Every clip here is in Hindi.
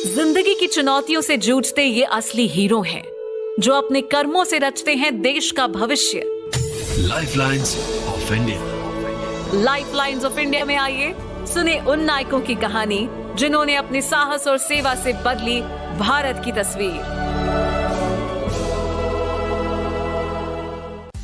जिंदगी की चुनौतियों से जूझते ये असली हीरो हैं, जो अपने कर्मों से रचते हैं देश का भविष्य। Lifelines of India. Lifelines of India में आइए सुने उन नायकों की कहानी जिन्होंने अपने साहस और सेवा से बदली भारत की तस्वीर।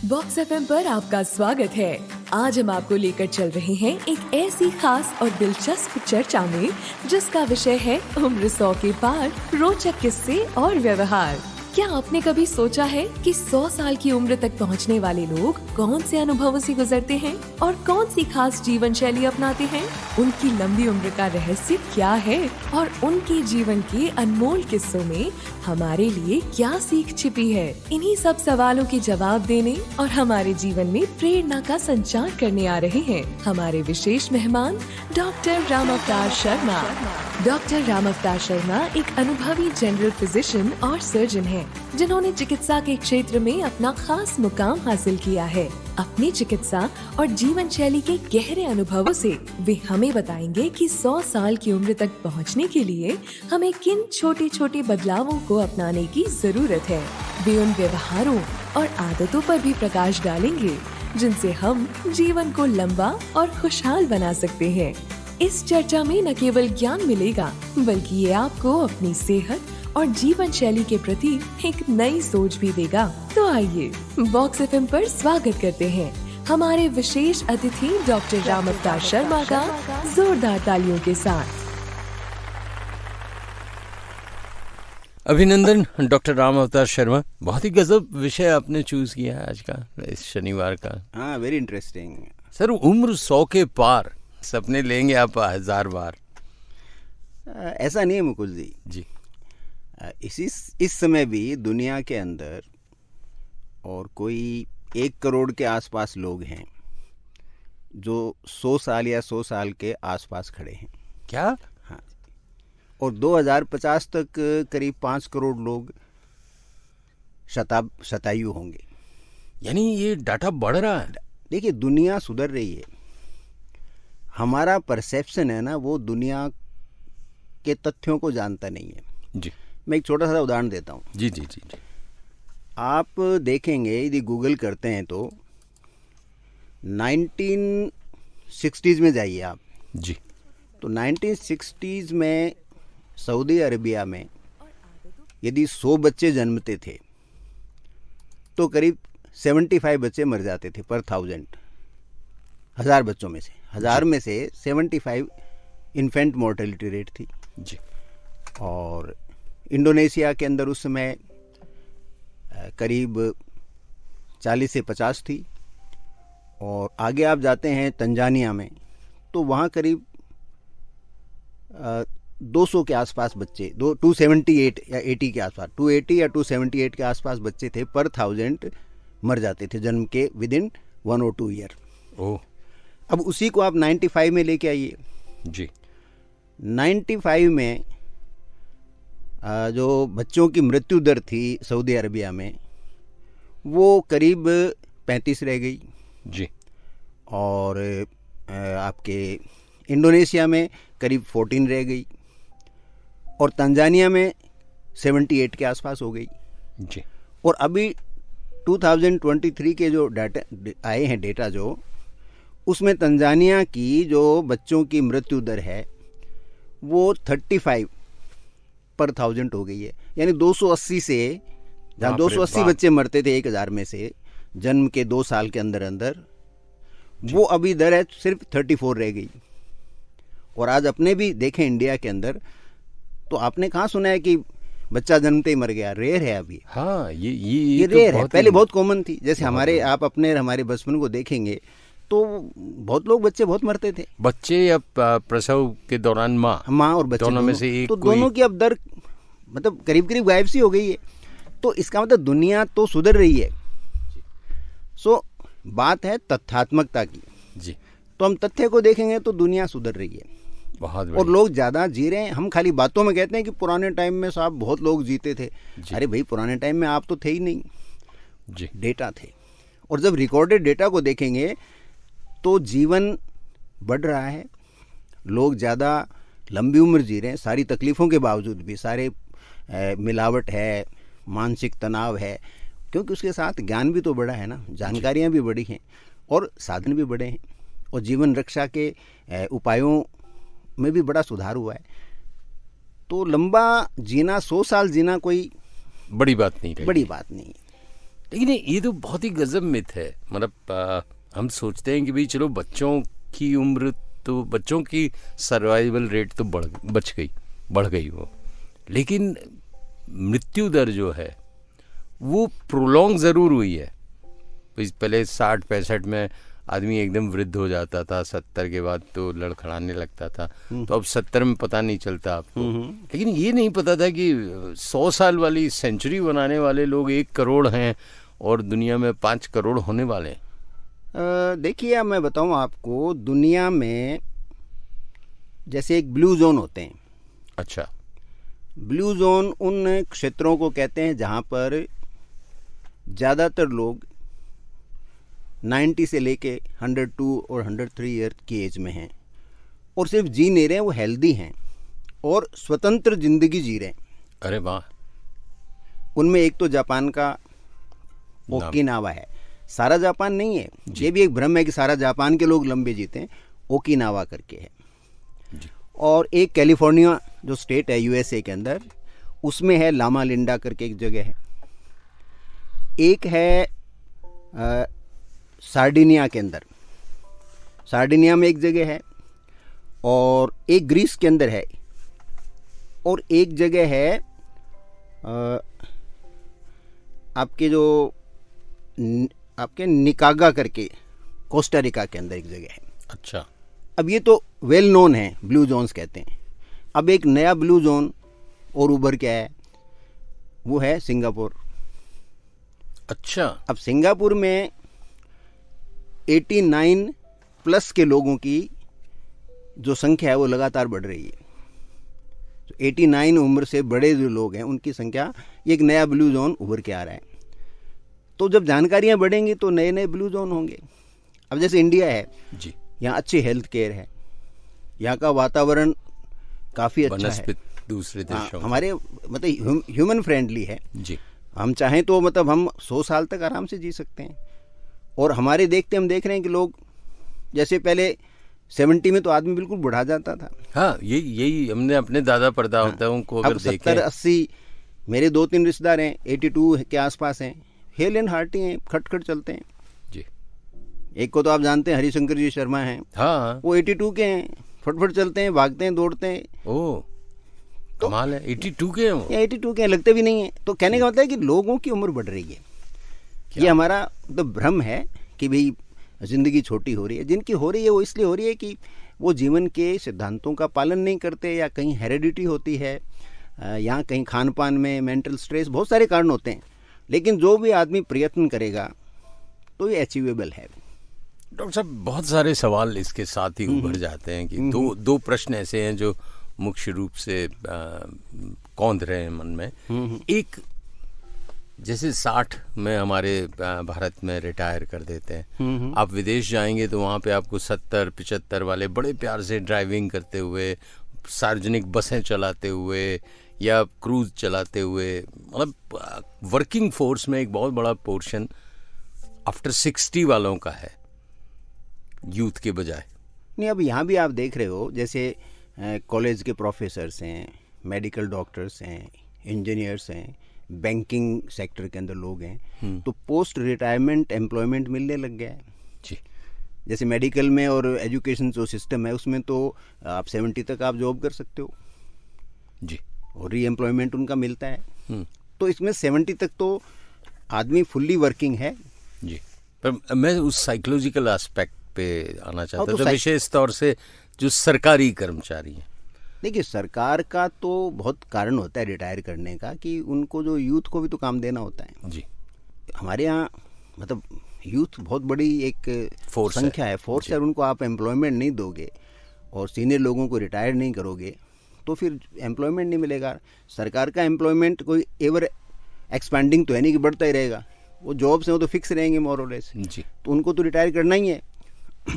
बॉक्स एफएम पर आपका स्वागत है। आज हम आपको लेकर चल रहे हैं एक ऐसी खास और दिलचस्प चर्चा में जिसका विषय है उम्र 100 के पार रोचक किस्से और व्यवहार। क्या आपने कभी सोचा है कि 100 साल की उम्र तक पहुंचने वाले लोग कौन से अनुभवों से गुजरते हैं और कौन सी खास जीवन शैली अपनाते हैं? उनकी लंबी उम्र का रहस्य क्या है और उनके जीवन के अनमोल किस्सों में हमारे लिए क्या सीख छिपी है? इन्हीं सब सवालों के जवाब देने और हमारे जीवन में प्रेरणा का संचार करने आ रहे हैं हमारे विशेष मेहमान डॉक्टर राम अवतार शर्मा। डॉक्टर राम अवतार शर्मा एक अनुभवी जनरल फिजिशियन और सर्जन हैं, जिन्होंने चिकित्सा के क्षेत्र में अपना खास मुकाम हासिल किया है। अपनी चिकित्सा और जीवन शैली के गहरे अनुभवों से वे हमें बताएंगे कि 100 साल की उम्र तक पहुंचने के लिए हमें किन छोटे छोटे बदलावों को अपनाने की जरूरत है। वे उन व्यवहारों और आदतों पर भी प्रकाश डालेंगे जिनसे हम जीवन को लंबा और खुशहाल बना सकते हैं। इस चर्चा में न केवल ज्ञान मिलेगा बल्कि ये आपको अपनी सेहत और जीवन शैली के प्रति एक नई सोच भी देगा। तो आइए बॉक्स एफएम पर स्वागत करते हैं हमारे विशेष अतिथि डॉक्टर राम अवतार शर्मा का जोरदार तालियों के साथ। अभिनंदन डॉक्टर राम अवतार शर्मा, बहुत ही गजब विषय आपने चूज किया है आज का, इस शनिवार का। हाँ, वेरी इंटरेस्टिंग। सर, उम्र 100 के पार सपने लेंगे आप 1000 बार। ऐसा नहीं है मुकुल जी। जी, इस समय भी दुनिया के अंदर और कोई 1 करोड़ के आसपास लोग हैं जो 100 साल या 100 साल के आसपास खड़े हैं। क्या? हाँ, और 2050 तक करीब 5 करोड़ लोग शतायु होंगे। यानी ये डाटा बढ़ रहा है। देखिए, दुनिया सुधर रही है। हमारा परसेप्शन है ना, वो दुनिया के तथ्यों को जानता नहीं है। जी, मैं एक छोटा सा उदाहरण देता हूँ। जी जी जी जी। आप देखेंगे, यदि गूगल करते हैं तो 1960s में जाइए आप। जी, तो 1960s में सऊदी अरबिया में यदि 100 बच्चे जन्मते थे तो करीब 75 बच्चे मर जाते थे पर 1000 बच्चों में से। 1000 में से 75 इन्फेंट मोर्टेलिटी रेट थी। जी। और इंडोनेशिया के अंदर उस समय करीब 40 से 50 थी। और आगे आप जाते हैं तंजानिया में तो वहाँ करीब 200 के आसपास बच्चे, 278 या 80 के आसपास, 280 या 278 के आसपास बच्चे थे पर 1000 मर जाते थे जन्म के विद इन 1 और 2 ईयर। ओह। अब उसी को आप 95 में लेके आइए। जी। 95 में जो बच्चों की मृत्यु दर थी सऊदी अरबिया में वो करीब 35 रह गई। जी। और आपके इंडोनेशिया में करीब 14 रह गई और तंजानिया में 78 के आसपास हो गई। जी। और अभी 2023 के जो डाटा आए हैं, डेटा जो, उसमें तंजानिया की जो बच्चों की मृत्यु दर है वो 35 पर 1000 हो गई है। यानी 280 से, जहाँ 280 बच्चे मरते थे 1000 में से जन्म के 2 साल के अंदर अंदर, वो अभी दर है सिर्फ 34 रह गई। और आज अपने भी देखें इंडिया के अंदर तो आपने कहाँ सुना है कि बच्चा जन्मते ही मर गया? रेयर है अभी। हाँ, ये रेयर है। पहले बहुत कॉमन थी। जैसे हमारे बचपन को देखेंगे तो बहुत लोग बच्चे बहुत मरते थे। बच्चे या प्रसव के दौरान माँ और बच्चे दोनों में से एक, तो दोनों की अब दर मतलब करीब करीब गायब सी हो गई है। तो इसका मतलब दुनिया तो सुधर रही है। सो बात है तथ्यात्मकता की। जी। तो हम तथ्य को देखेंगे तो दुनिया सुधर रही है। बहुत और लोग ज़्यादा जी रहे हैं। हम खाली बातों में कहते हैं कि पुराने टाइम में साहब बहुत लोग जीते थे। अरे भाई, पुराने टाइम में आप तो थे ही नहीं। जी। डेटा थे। और जब रिकॉर्डेड डेटा को देखेंगे तो जीवन बढ़ रहा है, लोग ज़्यादा लंबी उम्र जी रहे हैं, सारी तकलीफ़ों के बावजूद भी, सारे मिलावट है, मानसिक तनाव है, क्योंकि उसके साथ ज्ञान भी तो बड़ा है ना, जानकारियाँ भी बड़ी हैं और साधन भी बड़े हैं, और जीवन रक्षा के उपायों में भी बड़ा सुधार हुआ है। तो लंबा जीना, 100 साल जीना कोई बड़ी बात नहीं रही, बड़ी बात नहीं है। लेकिन ये तो बहुत ही गजब मिथ है। मतलब हम सोचते हैं कि भाई चलो बच्चों की उम्र, तो बच्चों की सर्वाइवल रेट तो बढ़ गई वो, लेकिन मृत्यु दर जो है वो प्रोलॉन्ग ज़रूर हुई है। पहले 60-65 में आदमी एकदम वृद्ध हो जाता था, 70 के बाद तो लड़खड़ाने लगता था, तो अब 70 में पता नहीं चलता आपको। लेकिन ये नहीं पता था कि 100 साल वाली सेंचुरी बनाने वाले लोग 1 करोड़ हैं और दुनिया में 5 करोड़ होने वाले हैं। देखिए, मैं बताऊं आपको, दुनिया में जैसे एक ब्लू जोन होते हैं। अच्छा। ब्लू जोन उन क्षेत्रों को कहते हैं जहां पर ज़्यादातर लोग 90 से लेके 102 और 103 ईयर की एज में हैं और सिर्फ जी नहीं रहे, वो हेल्दी हैं और स्वतंत्र जिंदगी जी रहे हैं। अरे वाह। उनमें एक तो जापान का ओकिनावा है। सारा जापान नहीं है, ये भी एक भ्रम है कि सारा जापान के लोग लंबे जीते हैं। ओकिनावा करके है जी। और एक कैलिफोर्निया जो स्टेट है यूएसए के अंदर, उसमें है लामा लिंडा करके एक जगह है। एक है सार्डिनिया के अंदर, सार्डिनिया में एक जगह है, और एक ग्रीस के अंदर है, और एक जगह है आपके निकागा करके कोस्टा रिका के अंदर एक जगह है। अच्छा। अब ये तो वेल नोन है, ब्लू जोन्स कहते हैं। अब एक नया ब्लू जोन और उभर के आया है, वो है सिंगापुर। अच्छा। अब सिंगापुर में 89 प्लस के लोगों की जो संख्या है वो लगातार बढ़ रही है। तो 89 उम्र से बड़े जो लोग हैं उनकी संख्या, ये एक नया ब्लू जोन उभर के आ रहा है। तो जब जानकारियां बढ़ेंगी तो नए नए ब्लू जोन होंगे। अब जैसे इंडिया है जी, यहाँ अच्छी हेल्थ केयर है, यहाँ का वातावरण काफ़ी अच्छा है, दूसरे देशों हमारे मतलब ह्यूमन फ्रेंडली है जी। हम चाहें तो मतलब हम 100 साल तक आराम से जी सकते हैं। और हमारे देखते हम देख रहे हैं कि लोग जैसे पहले 70 में तो आदमी बिल्कुल बुढ़ा जाता था। हाँ, यही हमने अपने दादा परदादाओं को अगर देखें। 70-80, मेरे 2-3 रिश्तेदार हैं 82 के आसपास हैं, हेल एंड हार्टी हैं, खटखट चलते हैं जी। एक को तो आप जानते हैं, हरिशंकर जी शर्मा हैं। हाँ, वो 82 के हैं, फटफट चलते हैं, भागते हैं, दौड़ते हैं। ओह कमाल है। 82 के हैं वो? 82 के हैं, लगते भी नहीं है। तो कहने का मतलब है कि लोगों की उम्र बढ़ रही है। ये हमारा तो भ्रम है कि भाई जिंदगी छोटी हो रही है। जिनकी हो रही है वो इसलिए हो रही है कि वो जीवन के सिद्धांतों का पालन नहीं करते, या कहीं हेरिडिटी होती है, या कहीं खान पान में, मेंटल स्ट्रेस, बहुत सारे कारण होते हैं। लेकिन जो भी आदमी प्रयत्न करेगा तो ये अचीवेबल है। डॉक्टर साहब, बहुत सारे सवाल इसके साथ ही उभर जाते हैं कि दो प्रश्न ऐसे हैं जो मुख्य रूप से कौंध रहे हैं मन में। एक, जैसे 60 में हमारे भारत में रिटायर कर देते हैं, आप विदेश जाएंगे तो वहाँ पे आपको 70-75 वाले बड़े प्यार से ड्राइविंग करते हुए, सार्वजनिक बसें चलाते हुए या क्रूज चलाते हुए, मतलब वर्किंग फोर्स में एक बहुत बड़ा पोर्शन आफ्टर 60 वालों का है, यूथ के बजाय। नहीं, अब यहाँ भी आप देख रहे हो, जैसे कॉलेज के प्रोफेसर्स हैं, मेडिकल डॉक्टर्स हैं, इंजीनियर्स हैं, बैंकिंग सेक्टर के अंदर लोग हैं, तो पोस्ट रिटायरमेंट एम्प्लॉयमेंट मिलने लग गया है जी। जैसे मेडिकल में और एजुकेशन जो सिस्टम है उसमें तो आप 70 तक आप जॉब कर सकते हो जी, और री एम्प्लॉयमेंट उनका मिलता है। तो इसमें 70 तक तो आदमी फुल्ली वर्किंग है जी। पर मैं उस साइकोलॉजिकल एस्पेक्ट पे आना चाहता था, विशेष तौर से जो सरकारी कर्मचारी हैं। देखिए, सरकार का तो बहुत कारण होता है रिटायर करने का, कि उनको जो यूथ को भी तो काम देना होता है जी। हमारे यहाँ मतलब यूथ बहुत बड़ी एक संख्या है, फोर्स है। उनको आप एम्प्लॉयमेंट नहीं दोगे और सीनियर लोगों को रिटायर नहीं करोगे तो फिर एम्प्लॉयमेंट नहीं मिलेगा। सरकार का एम्प्लॉयमेंट कोई एवर एक्सपेंडिंग तो है नहीं कि बढ़ता ही रहेगा। वो जॉब्स हैं वो तो फिक्स रहेंगे मोर और लेस जी, तो उनको तो रिटायर करना ही है।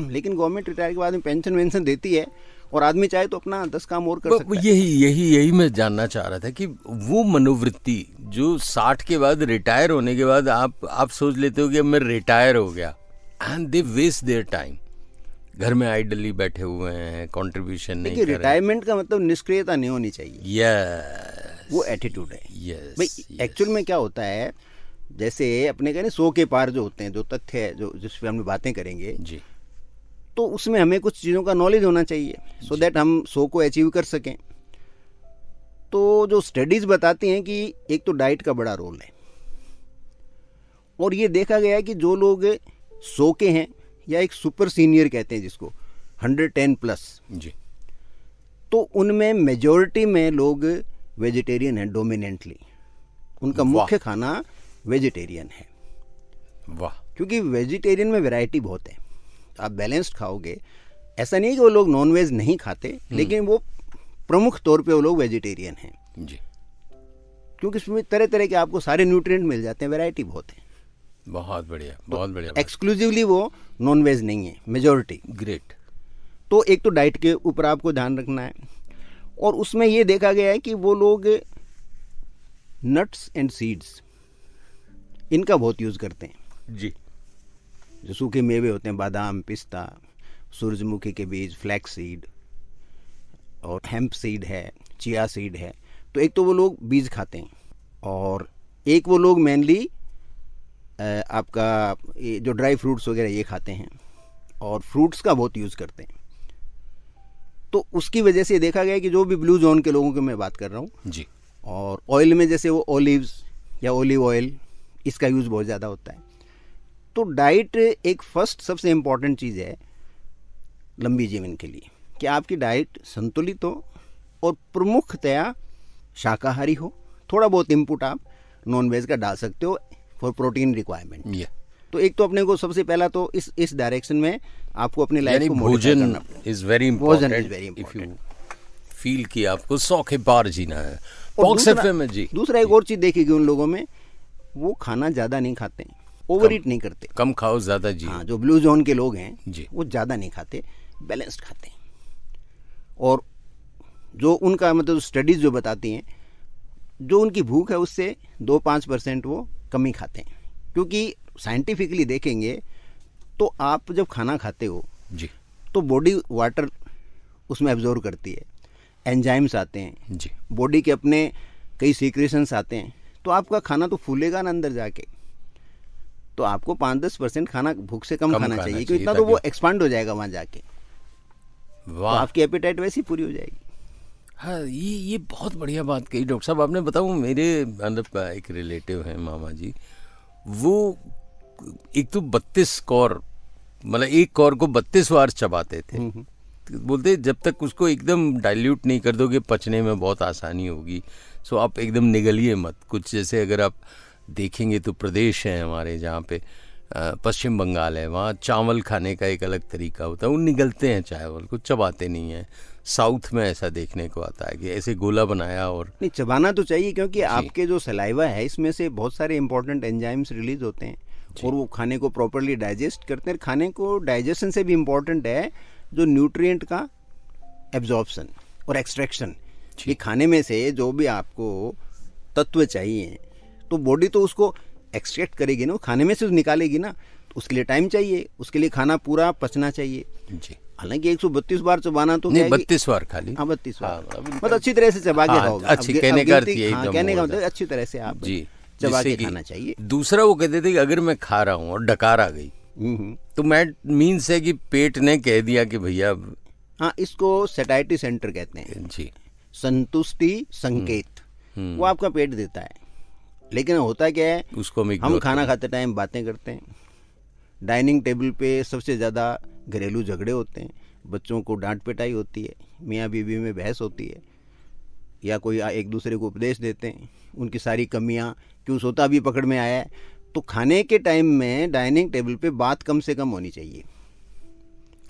लेकिन गवर्नमेंट रिटायर के बाद में पेंशन वेंशन देती है, और आदमी चाहे तो अपना 10 काम और कर सकता है। यही मैं जानना चाह रहा था कि वो मनोवृत्ति जो 60 के बाद, रिटायर होने के बाद आप सोच लेते हो कि अब मैं रिटायर हो गया, and they waste their time, घर में आइडली बैठे हुए हैं, कंट्रीब्यूशन नहीं कर रहे। रिटायरमेंट का मतलब निष्क्रियता नहीं होनी चाहिए, यस, वो एटीट्यूड है। यस भाई एक्चुअल में क्या होता है, जैसे अपने कहने 100 के पार जो होते हैं, जो तथ्य है, जो जिस पे हम बातें करेंगे जी, तो उसमें हमें कुछ चीज़ों का नॉलेज होना चाहिए सो दैट हम 100 को अचीव कर सकें। तो जो स्टडीज़ बताती हैं कि एक तो डाइट का बड़ा रोल है, और ये देखा गया है कि जो लोग 100 के हैं या एक सुपर सीनियर कहते हैं जिसको 110 प्लस जी, तो उनमें मेजॉरिटी में लोग वेजिटेरियन हैं डोमिनेंटली, उनका मुख्य खाना वेजिटेरियन है। वाह, क्योंकि वेजिटेरियन में वैरायटी बहुत है, आप बैलेंस्ड खाओगे। ऐसा नहीं है कि वो लोग नॉनवेज नहीं खाते, लेकिन वो प्रमुख तौर पे वो लोग वेजिटेरियन हैं जी, क्योंकि इसमें तरह तरह के आपको सारे न्यूट्रिएंट मिल जाते हैं, वैरायटी बहुत है। बहुत बढ़िया, बहुत बढ़िया, एक्सक्लूसिवली वो नॉनवेज नहीं है, मेजॉरिटी। ग्रेट। तो एक तो डाइट के ऊपर आपको ध्यान रखना है, और उसमें ये देखा गया है कि वो लोग नट्स एंड सीड्स इनका बहुत यूज़ करते हैं। जी, जो सूखे मेवे होते हैं, बादाम, पिस्ता, सूरजमुखी के बीज, फ्लैक्स सीड और हेम्प सीड है, चिया सीड है। तो एक तो वो लोग बीज खाते हैं, और एक वो लोग मेनली आपका ये जो ड्राई फ्रूट्स वगैरह ये खाते हैं, और फ्रूट्स का बहुत यूज़ करते हैं। तो उसकी वजह से देखा गया कि जो भी ब्लू जोन के लोगों की मैं बात कर रहा हूँ जी, और ऑयल में जैसे वो ओलिव्स या ओलिव ऑयल, इसका यूज़ बहुत ज़्यादा होता है। तो डाइट एक फर्स्ट सबसे इम्पॉर्टेंट चीज़ है लंबी जीवन के लिए, कि आपकी डाइट संतुलित हो और प्रमुखतया शाकाहारी हो। थोड़ा बहुत इनपुट आप नॉनवेज का डाल सकते हो फॉर प्रोटीन रिक्वायरमेंट। ये तो एक तो अपने को सबसे पहला तो इस डायरेक्शन में आपको अपनी लाइफ को मॉडिफाई करना भोजन पड़ेगा। इज वेरी भोजन is important very if you important। Feel कि आपको 100 के पार जीना है। और पॉक्स एफएम में जी, दूसरा एक और चीज़ देखेगी उन लोगों में, वो खाना ज़्यादा नहीं खाते हैं, ओवर ईट नहीं करते। कम खाओ ज्यादा जी। हाँ, जो ब्लू जोन के लोग हैं जी। वो ज़्यादा नहीं खाते, बैलेंस्ड खाते हैं। और जो उनका मतलब स्टडीज़ जो बताती हैं, जो उनकी भूख है उससे 2-5% वो कम ही खाते हैं। क्योंकि साइंटिफिकली देखेंगे तो आप जब खाना खाते हो जी तो बॉडी वाटर उसमें एब्जॉर्व करती है, एंजाइम्स आते हैं, जी, बॉडी के अपने कई सीक्रेशंस आते हैं, तो आपका खाना तो फूलेगा ना अंदर जाके। तो आपको 5-10% खाना भूख से कम खाना चाहिए, क्योंकि इतना तो वो एक्सपांड हो जाएगा वहाँ जाके, तो वाह। आपकी एपेटाइट वैसी पूरी हो जाएगी। हाँ, ये बहुत बढ़िया बात कही डॉक्टर साहब आपने। बताऊँ, मेरे मतलब एक रिलेटिव हैं मामा जी, वो एक तो 32 कौर, मतलब एक कौर को 32 बार चबाते थे। तो बोलते जब तक उसको एकदम डाइल्यूट नहीं कर दोगे पचने में बहुत आसानी होगी, सो आप एकदम निगलिए मत। कुछ जैसे अगर आप देखेंगे तो प्रदेश हैं हमारे जहाँ पे पश्चिम बंगाल है, वहाँ चावल खाने का एक अलग तरीका होता है, वो निगलते हैं चावल को, चबाते नहीं हैं। साउथ में ऐसा देखने को आता है कि ऐसे गोला बनाया और नहीं, चबाना तो चाहिए, क्योंकि आपके जो सलाइवा है इसमें से बहुत सारे इंपॉर्टेंट एंजाइम्स रिलीज होते हैं और वो खाने को प्रॉपरली डाइजेस्ट करते हैं। खाने को डाइजेशन से भी इम्पोर्टेंट है जो न्यूट्रिएंट का एब्जॉर्प्शन और एक्सट्रैक्शन। ये खाने में से जो भी आपको तत्व चाहिए तो बॉडी तो उसको एक्सट्रैक्ट करेगी ना, खाने में से निकालेगी ना, तो उसके लिए टाइम चाहिए, उसके लिए खाना पूरा पचना चाहिए जी। हालांकि 132 बार चबाना तो नहीं, 32 बार खाली। हाँ, 32 बार, हाँ, मतलब अच्छी तरह से चबा के हाँ, खाओगे। अच्छी कहने का अर्थ यही हाँ, एकदम कहने का बोल मतलब अच्छी तरह से आप जी, चबा जिससे के कि खाना चाहिए। दूसरा वो कहते थे कि अगर मैं खा रहा हूँ और डकार आ गई तो मैं मीन्स है कि पेट ने कह दिया कि भैया। हाँ, इसको सैटाइटी सेंटर कहते हैं, जी, संतुष्टि संकेत, वो आपका पेट देता है। लेकिन होता क्या है, उसको हम खाना खाते टाइम बातें करते हैं, डाइनिंग टेबल पे सबसे ज़्यादा घरेलू झगड़े होते हैं, बच्चों को डांट पिटाई होती है, मियाँ बीवी में बहस होती है, या कोई एक दूसरे को उपदेश देते हैं, उनकी सारी कमियाँ, क्यों सोता भी पकड़ में आया है। तो खाने के टाइम में डाइनिंग टेबल पे बात कम से कम होनी चाहिए।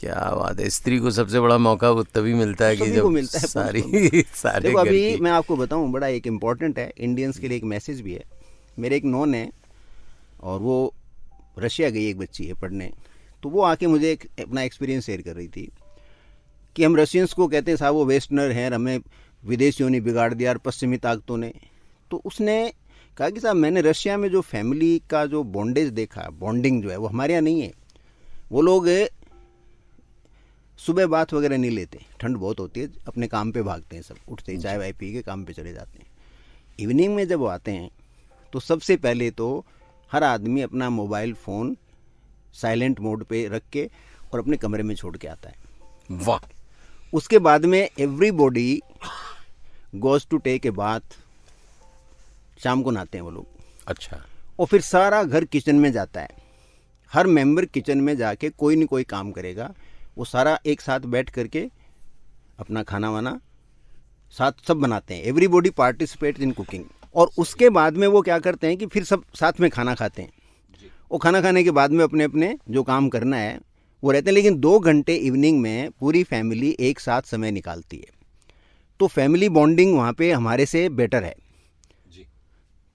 क्या बात है, स्त्री को सबसे बड़ा मौका वो तभी मिलता है कि जब मिलता है सारे देखो, अभी मैं आपको बताऊं, बड़ा एक इम्पॉर्टेंट है, इंडियंस के लिए एक मैसेज भी है। मेरे एक नॉन है और वो रशिया गई, एक बच्ची है पढ़ने, तो वो आके मुझे अपना एक्सपीरियंस शेयर कर रही थी कि हम रशियंस को कहते हैं साहब वो वेस्टर्नर हैं, हमें विदेशियों ने बिगाड़ दिया और पश्चिमी ताकतों ने। तो उसने कहा कि साहब मैंने रशिया में जो फैमिली का जो बॉन्डेज देखा, बॉन्डिंग जो है वो हमारे यहाँ नहीं है। वो लोग सुबह बात वगैरह नहीं लेते, ठंड बहुत होती है, अपने काम पे भागते हैं, सब उठते ही चाय वाय पी के काम पे चले जाते हैं। इवनिंग में जब वो आते हैं तो सबसे पहले तो हर आदमी अपना मोबाइल फ़ोन साइलेंट मोड पे रख के और अपने कमरे में छोड़ के आता है। वाह। उसके बाद में everybody goes to take a bath, शाम को नहाते हैं वो लोग। अच्छा। और फिर सारा घर किचन में जाता है, हर मेंबर किचन में जाके कोई न कोई काम करेगा, वो सारा एक साथ बैठ करके अपना खाना वाना साथ सब बनाते हैं। Everybody participate in cooking. और उसके बाद में वो क्या करते हैं कि फिर सब साथ में खाना खाते हैं, और खाना खाने के बाद में अपने अपने जो काम करना है वो रहते हैं। लेकिन 2 घंटे इवनिंग में पूरी फैमिली एक साथ समय निकालती है, तो फैमिली बॉन्डिंग वहाँ पे हमारे से बेटर है।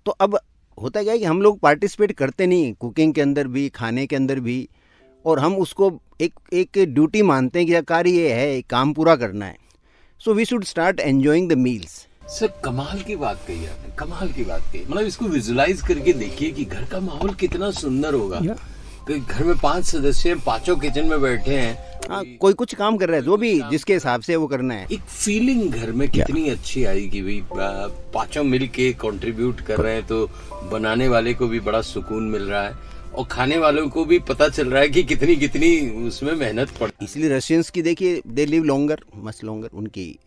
तो अब होता क्या है कि हम लोग पार्टिसिपेट करते नहीं कुकिंग के अंदर भी, खाने के अंदर भी, और हम उसको एक ड्यूटी मानते हैं कि कार्य ये है, काम पूरा करना है। So we should start enjoying the meals. Sir कमाल की बात कही आपने, कमाल की बात कही। मतलब इसको विजुलाइज करके देखिए कि घर का माहौल कितना सुंदर होगा। कि घर में 5 सदस्य हैं, पांचों किचन में बैठे हैं, हाँ, कोई कुछ काम कर रहा है, जो भी जिसके हिसाब से वो करना है। एक फीलिंग घर में कितनी अच्छी आएगी भाई, पांचों मिल के कंट्रीब्यूट कर रहे हैं, तो बनाने वाले को भी बड़ा सुकून मिल रहा है और खाने वालों को भी पता चल रहा है कि कितनी कितनी उसमें मेहनत पड़ती है। इसलिए रशियंस की देखिए, they live longer, much longer, उनकी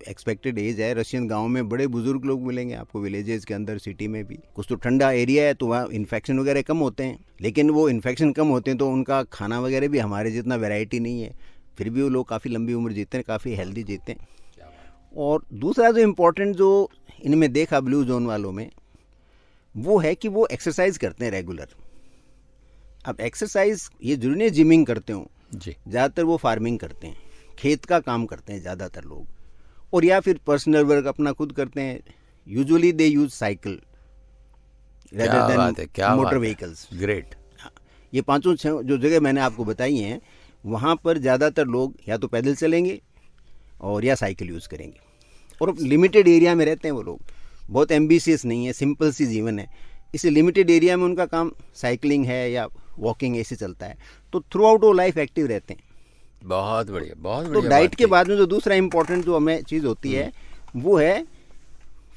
एक्सपेक्टेड एज है। रशियन गांव में बड़े बुजुर्ग लोग मिलेंगे आपको, विलेजेस के अंदर, सिटी में भी। कुछ तो ठंडा एरिया है तो वहाँ इन्फेक्शन वगैरह कम होते हैं, लेकिन वो इन्फेक्शन कम होते हैं तो उनका खाना वगैरह भी हमारे जितना वैरायटी नहीं है, फिर भी वो लोग काफ़ी लंबी उम्र जीते हैं, काफ़ी हेल्दी जीते हैं। और दूसरा जो इम्पोर्टेंट जो इनमें देखा ब्लू जोन वालों में, वो है कि वो एक्सरसाइज करते हैं रेगुलर। अब एक्सरसाइज ये जरूरी नहीं जिमिंग करते हो जी, ज़्यादातर वो फार्मिंग करते हैं, खेत का काम करते हैं ज़्यादातर लोग, और या फिर पर्सनल वर्क अपना खुद करते हैं। Usually they use cycle rather than motor vehicles. Great. ये 5 जो जगह मैंने आपको बताई हैं, वहाँ पर ज़्यादातर लोग या तो पैदल चलेंगे और या साइकिल यूज़ करेंगे, और लिमिटेड एरिया में रहते हैं वो लोग, बहुत एम्बिशियस नहीं है, सिंपल सी जीवन है, इसलिए लिमिटेड एरिया में उनका काम साइकिलिंग है या वॉकिंग ऐसे चलता है, तो थ्रू आउट वो लाइफ एक्टिव रहते हैं। बहुत बढ़िया, बहुत तो बढ़िया। डाइट के बाद में जो दूसरा इम्पोर्टेंट जो हमें चीज़ होती है वो है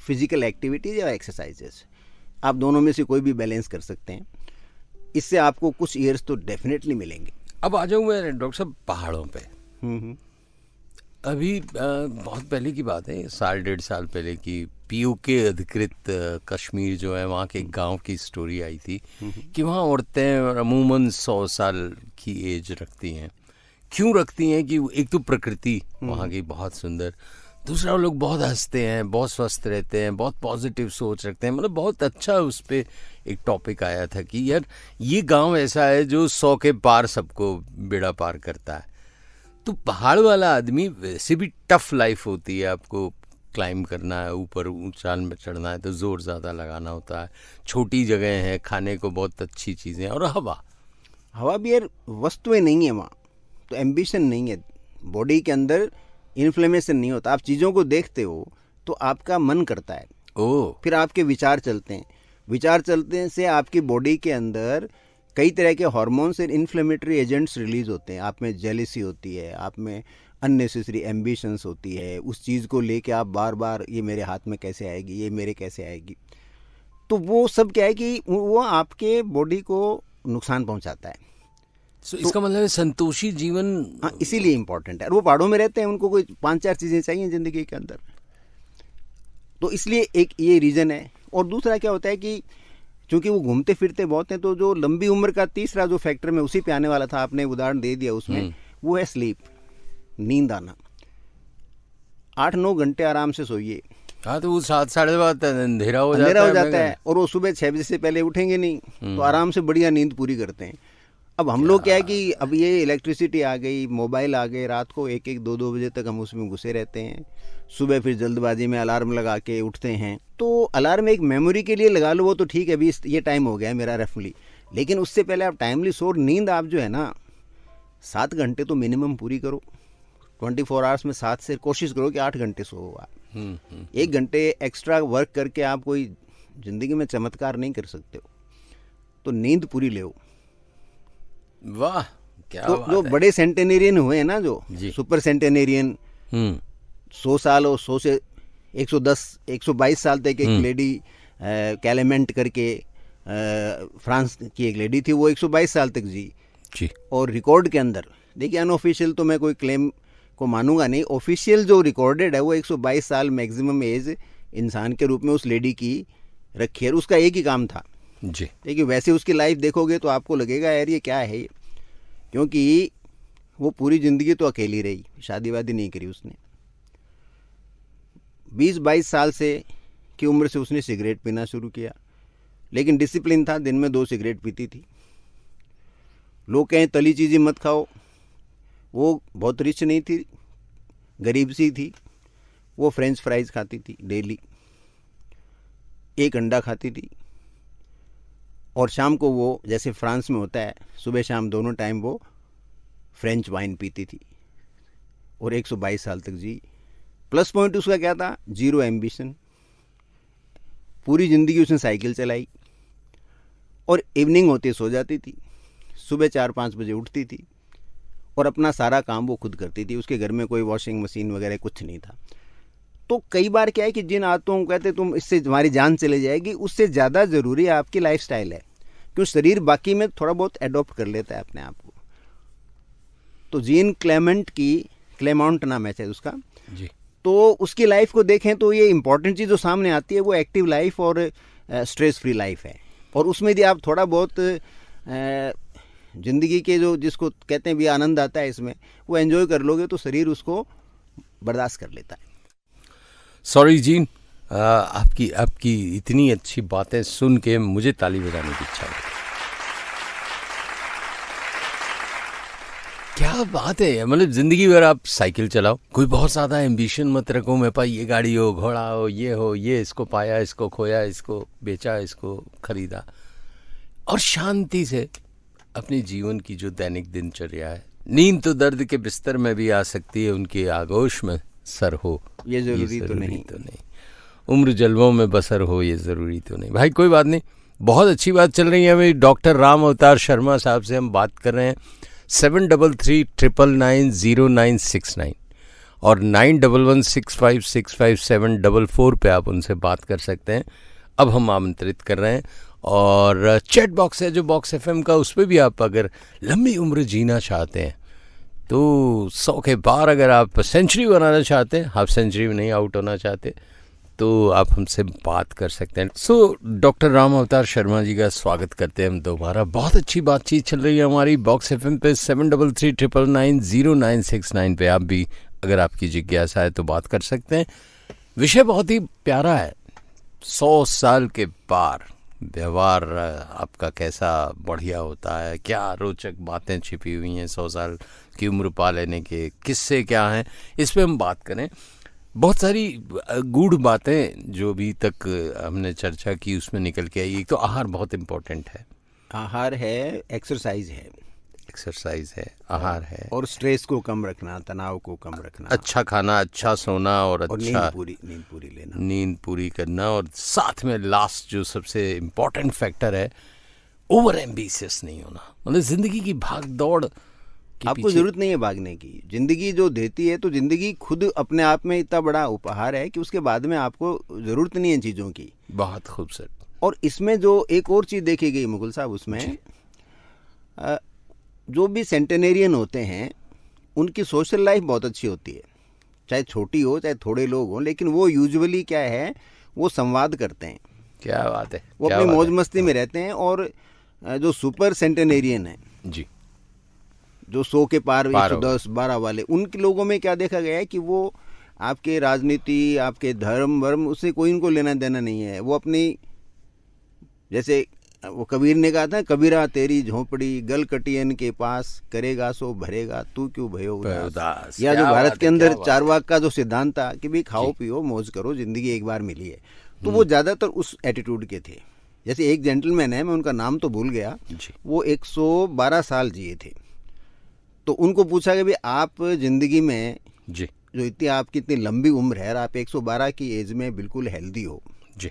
फिजिकल एक्टिविटीज या एक्सरसाइजेस। आप दोनों में से कोई भी बैलेंस कर सकते हैं, इससे आपको कुछ ईयर्स तो डेफिनेटली मिलेंगे। अब आ जाऊँ मैं डॉक्टर साहब पहाड़ों पे। अभी बहुत पहले की बात है, 1.5 साल पहले की, पीओके अधिकृत कश्मीर जो है, वहाँ के गांव की स्टोरी आई थी कि वहाँ औरतें अमूमन 100 साल की एज रखती हैं। क्यों रखती हैं कि एक तो प्रकृति वहाँ की बहुत सुंदर, दूसरा वो लोग बहुत हंसते हैं, बहुत स्वस्थ रहते हैं, बहुत पॉजिटिव सोच रखते हैं। मतलब बहुत अच्छा उस पर एक टॉपिक आया था कि यार ये गांव ऐसा है जो 100 के पार सबको बेड़ा पार करता है। तो पहाड़ वाला आदमी वैसे भी टफ लाइफ होती है, आपको क्लाइंब करना है, ऊपर ऊंचाई में चढ़ना है तो ज़ोर ज़्यादा लगाना होता है, छोटी जगह है, खाने को बहुत अच्छी चीज़ें, और हवा भी यार वस्तुएं नहीं है वहाँ, तो एम्बिशन नहीं है, बॉडी के अंदर इन्फ्लेमेशन नहीं होता। आप चीज़ों को देखते हो तो आपका मन करता है, फिर आपके विचार चलते हैं, विचार चलते से आपकी बॉडी के अंदर कई तरह के हार्मोन्स और इन्फ्लेमेटरी एजेंट्स रिलीज होते हैं। आप में जेलिसी होती है, आप में अननेसेसरी एम्बिशंस होती है, उस चीज़ को लेके आप बार बार ये मेरे हाथ में कैसे आएगी, ये मेरे कैसे आएगी, तो वो सब क्या है कि वो आपके बॉडी को नुकसान पहुंचाता है। तो इसका मतलब है संतोषी जीवन। हाँ, इसीलिए इम्पोर्टेंट है। और वो पहाड़ों में रहते हैं, उनको कोई 5-4 चीज़ें चाहिए ज़िंदगी के अंदर, तो इसलिए एक ये रीज़न है। और दूसरा क्या होता है कि चूँकि वो घूमते फिरते बहुत हैं, तो जो लंबी उम्र का तीसरा जो फैक्टर मैं उसी पे आने वाला था, आपने उदाहरण दे दिया उसमें, वो है स्लीप, नींद आना। 8-9 घंटे आराम से सोइए। हाँ, तो वो 7-7:30 अंधेरा हो जाता है और वो सुबह 6 बजे से पहले उठेंगे नहीं, तो आराम से बढ़िया नींद पूरी करते हैं। अब हम लोग क्या है कि अब ये इलेक्ट्रिसिटी आ गई, मोबाइल आ गए, रात को 1-1, 2-2 बजे तक हम उसमें घुसे रहते हैं, सुबह फिर जल्दबाजी में अलार्म लगा के उठते हैं। तो अलार्म एक मेमोरी के लिए लगा लो, वो तो ठीक है, अभी ये टाइम हो गया है मेरा रफली, लेकिन उससे पहले आप टाइमली सो। नींद आप जो है ना 7 घंटे तो मिनिमम पूरी करो, 24 आवर्स में 7 से कोशिश करो कि 8 घंटे सो आप। 1 घंटे एक्स्ट्रा वर्क करके आप कोई ज़िंदगी में चमत्कार नहीं कर सकते हो। तो नींद पूरी ले। वाह क्या तो बात जो है। बड़े सेंटेनेरियन हुए हैं ना, जो जी। सुपर सेंटेनेरियन, 100 साल और 100 से 110 122 साल तक एक लेडी कैलेमेंट करके फ्रांस की एक लेडी थी, वो 122 साल तक जी। और रिकॉर्ड के अंदर देखिए, अनऑफिशियल तो मैं कोई क्लेम को मानूंगा नहीं, ऑफिशियल जो रिकॉर्डेड है वो 122 साल मैक्सिमम एज इंसान के रूप में उस लेडी की रखी है। उसका एक ही काम था जी। देखिए, वैसे उसकी लाइफ देखोगे तो आपको लगेगा यार ये क्या है, क्योंकि वो पूरी ज़िंदगी तो अकेली रही, शादी वादी नहीं करी उसने। 20-22 साल से की उम्र से उसने सिगरेट पीना शुरू किया, लेकिन डिसिप्लिन था, दिन में 2 सिगरेट पीती थी। लोग कहें तली चीज़ें मत खाओ, वो बहुत रिच नहीं थी, गरीब सी थी, वो फ्रेंच फ्राइज खाती थी डेली, 1 अंडा खाती थी, और शाम को वो जैसे फ्रांस में होता है सुबह शाम दोनों टाइम वो फ्रेंच वाइन पीती थी, और 122 साल तक जी। प्लस पॉइंट उसका क्या था? 0 एम्बिशन। पूरी ज़िंदगी उसने साइकिल चलाई, और इवनिंग होते सो जाती थी, सुबह 4-5 बजे उठती थी, और अपना सारा काम वो खुद करती थी। उसके घर में कोई वॉशिंग मशीन वगैरह कुछ नहीं था। तो कई बार क्या है कि जिन आदतों को कहते तुम इससे तुम्हारी जान चले जाएगी, उससे ज़्यादा ज़रूरी आपकी लाइफस्टाइल है, क्योंकि शरीर बाकी में थोड़ा बहुत एडॉप्ट कर लेता है अपने आप को। तो जीन क्लेमेंट नाम है शायद उसका जी। तो उसकी लाइफ को देखें तो ये इंपॉर्टेंट चीज़ जो सामने आती है वो एक्टिव लाइफ और स्ट्रेस फ्री लाइफ है। और उसमें यदि आप थोड़ा बहुत ज़िंदगी के जो जिसको कहते हैं भी आनंद आता है इसमें, वो एंजॉय कर लोगे तो शरीर उसको बर्दाश्त कर लेता है। सॉरी जीन, आपकी इतनी अच्छी बातें सुन के मुझे ताली बजाने की इच्छा हुई। क्या बात है, मतलब जिंदगी भर आप साइकिल चलाओ, कोई बहुत ज़्यादा एम्बिशन मत रखो, मेरे पास ये गाड़ी हो, घोड़ा हो, ये इसको पाया, इसको खोया, इसको बेचा, इसको खरीदा, और शांति से अपने जीवन की जो दैनिक दिनचर्या है। नींद तो दर्द के बिस्तर में भी आ सकती है, उनके आगोश में सर हो ये ज़रूरी तो नहीं। उम्र जलवों में बसर हो ये ज़रूरी तो नहीं। भाई कोई बात नहीं, बहुत अच्छी बात चल रही है। अभी डॉक्टर राम अवतार शर्मा साहब से हम बात कर रहे हैं। 7339990969 और 9116565744 पे आप उनसे बात कर सकते हैं। अब हम आमंत्रित कर रहे हैं, और चैट बॉक्स है जो बॉक्स एफएम का, उस पर भी आप अगर लंबी उम्र जीना चाहते हैं तो 100 के पार अगर आप सेंचुरी बनाना चाहते हैं, हाफ सेंचुरी में नहीं आउट होना चाहते, तो आप हमसे बात कर सकते हैं। सो डॉक्टर राम अवतार शर्मा जी का स्वागत करते हैं हम दोबारा। बहुत अच्छी बातचीत चल रही है हमारी बॉक्स एफएम पे 7339990969 पे। आप भी अगर आपकी जिज्ञासा है तो बात कर सकते हैं। विषय बहुत ही प्यारा है, 100 साल के पार व्यवहार आपका कैसा बढ़िया होता है, क्या रोचक बातें छिपी हुई हैं 100 साल की उम्र पा लेने के किस्से क्या हैं, इस पे हम बात करें। बहुत सारी गूढ़ बातें जो अभी तक हमने चर्चा की उसमें निकल के आई। एक तो आहार बहुत इम्पोर्टेंट है, आहार है, एक्सरसाइज है, आहार है, और स्ट्रेस को कम रखना, तनाव को कम रखना, अच्छा खाना, अच्छा सोना, और अच्छा नींद पूरी लेना, नींद पूरी करना, और साथ में लास्ट जो सबसे इम्पोर्टेंट फैक्टर है, ओवर एम्बिशियस नहीं होना। मतलब जिंदगी की भाग दौड़ आपको जरूरत नहीं है भागने की। जिंदगी जो देती है, तो जिंदगी खुद अपने आप में इतना बड़ा उपहार है कि उसके बाद में आपको जरूरत नहीं है चीज़ों की। बहुत खूबसूरत। और इसमें जो एक और चीज़ देखी गई मुगल साहब, उसमें जो भी सेंटेनेरियन होते हैं उनकी सोशल लाइफ बहुत अच्छी होती है, चाहे छोटी हो चाहे थोड़े लोग हों, लेकिन वो यूजुअली क्या है, वो संवाद करते हैं। क्या बात है, वो अपनी मौज मस्ती में रहते हैं। और जो सुपर सेंटेनेरियन है जी, जो 100 के पार 110-12 वाले, उनके लोगों में क्या देखा गया है कि वो आपके राजनीति, आपके धर्म वर्म, उससे कोई इनको लेना देना नहीं है। वो अपनी, जैसे वो कबीर ने कहा था, कबीरा तेरी झोंपड़ी गल कटियन के पास, करेगा सो भरेगा तू क्यों भयो उदास। या जो भारत के अंदर चारवाक का जो सिद्धांत था कि भाई खाओ पियो मौज करो, जिंदगी एक बार मिली है, तो वो ज़्यादातर उस एटीट्यूड के थे। जैसे एक जेंटलमैन है, मैं उनका नाम तो भूल गया, वो 112 साल जिए थे। तो उनको पूछा कि भाई आप जिंदगी में जी जो इतनी आपकी इतनी लंबी उम्र है और आप 112 की एज में बिल्कुल हेल्दी हो, जी।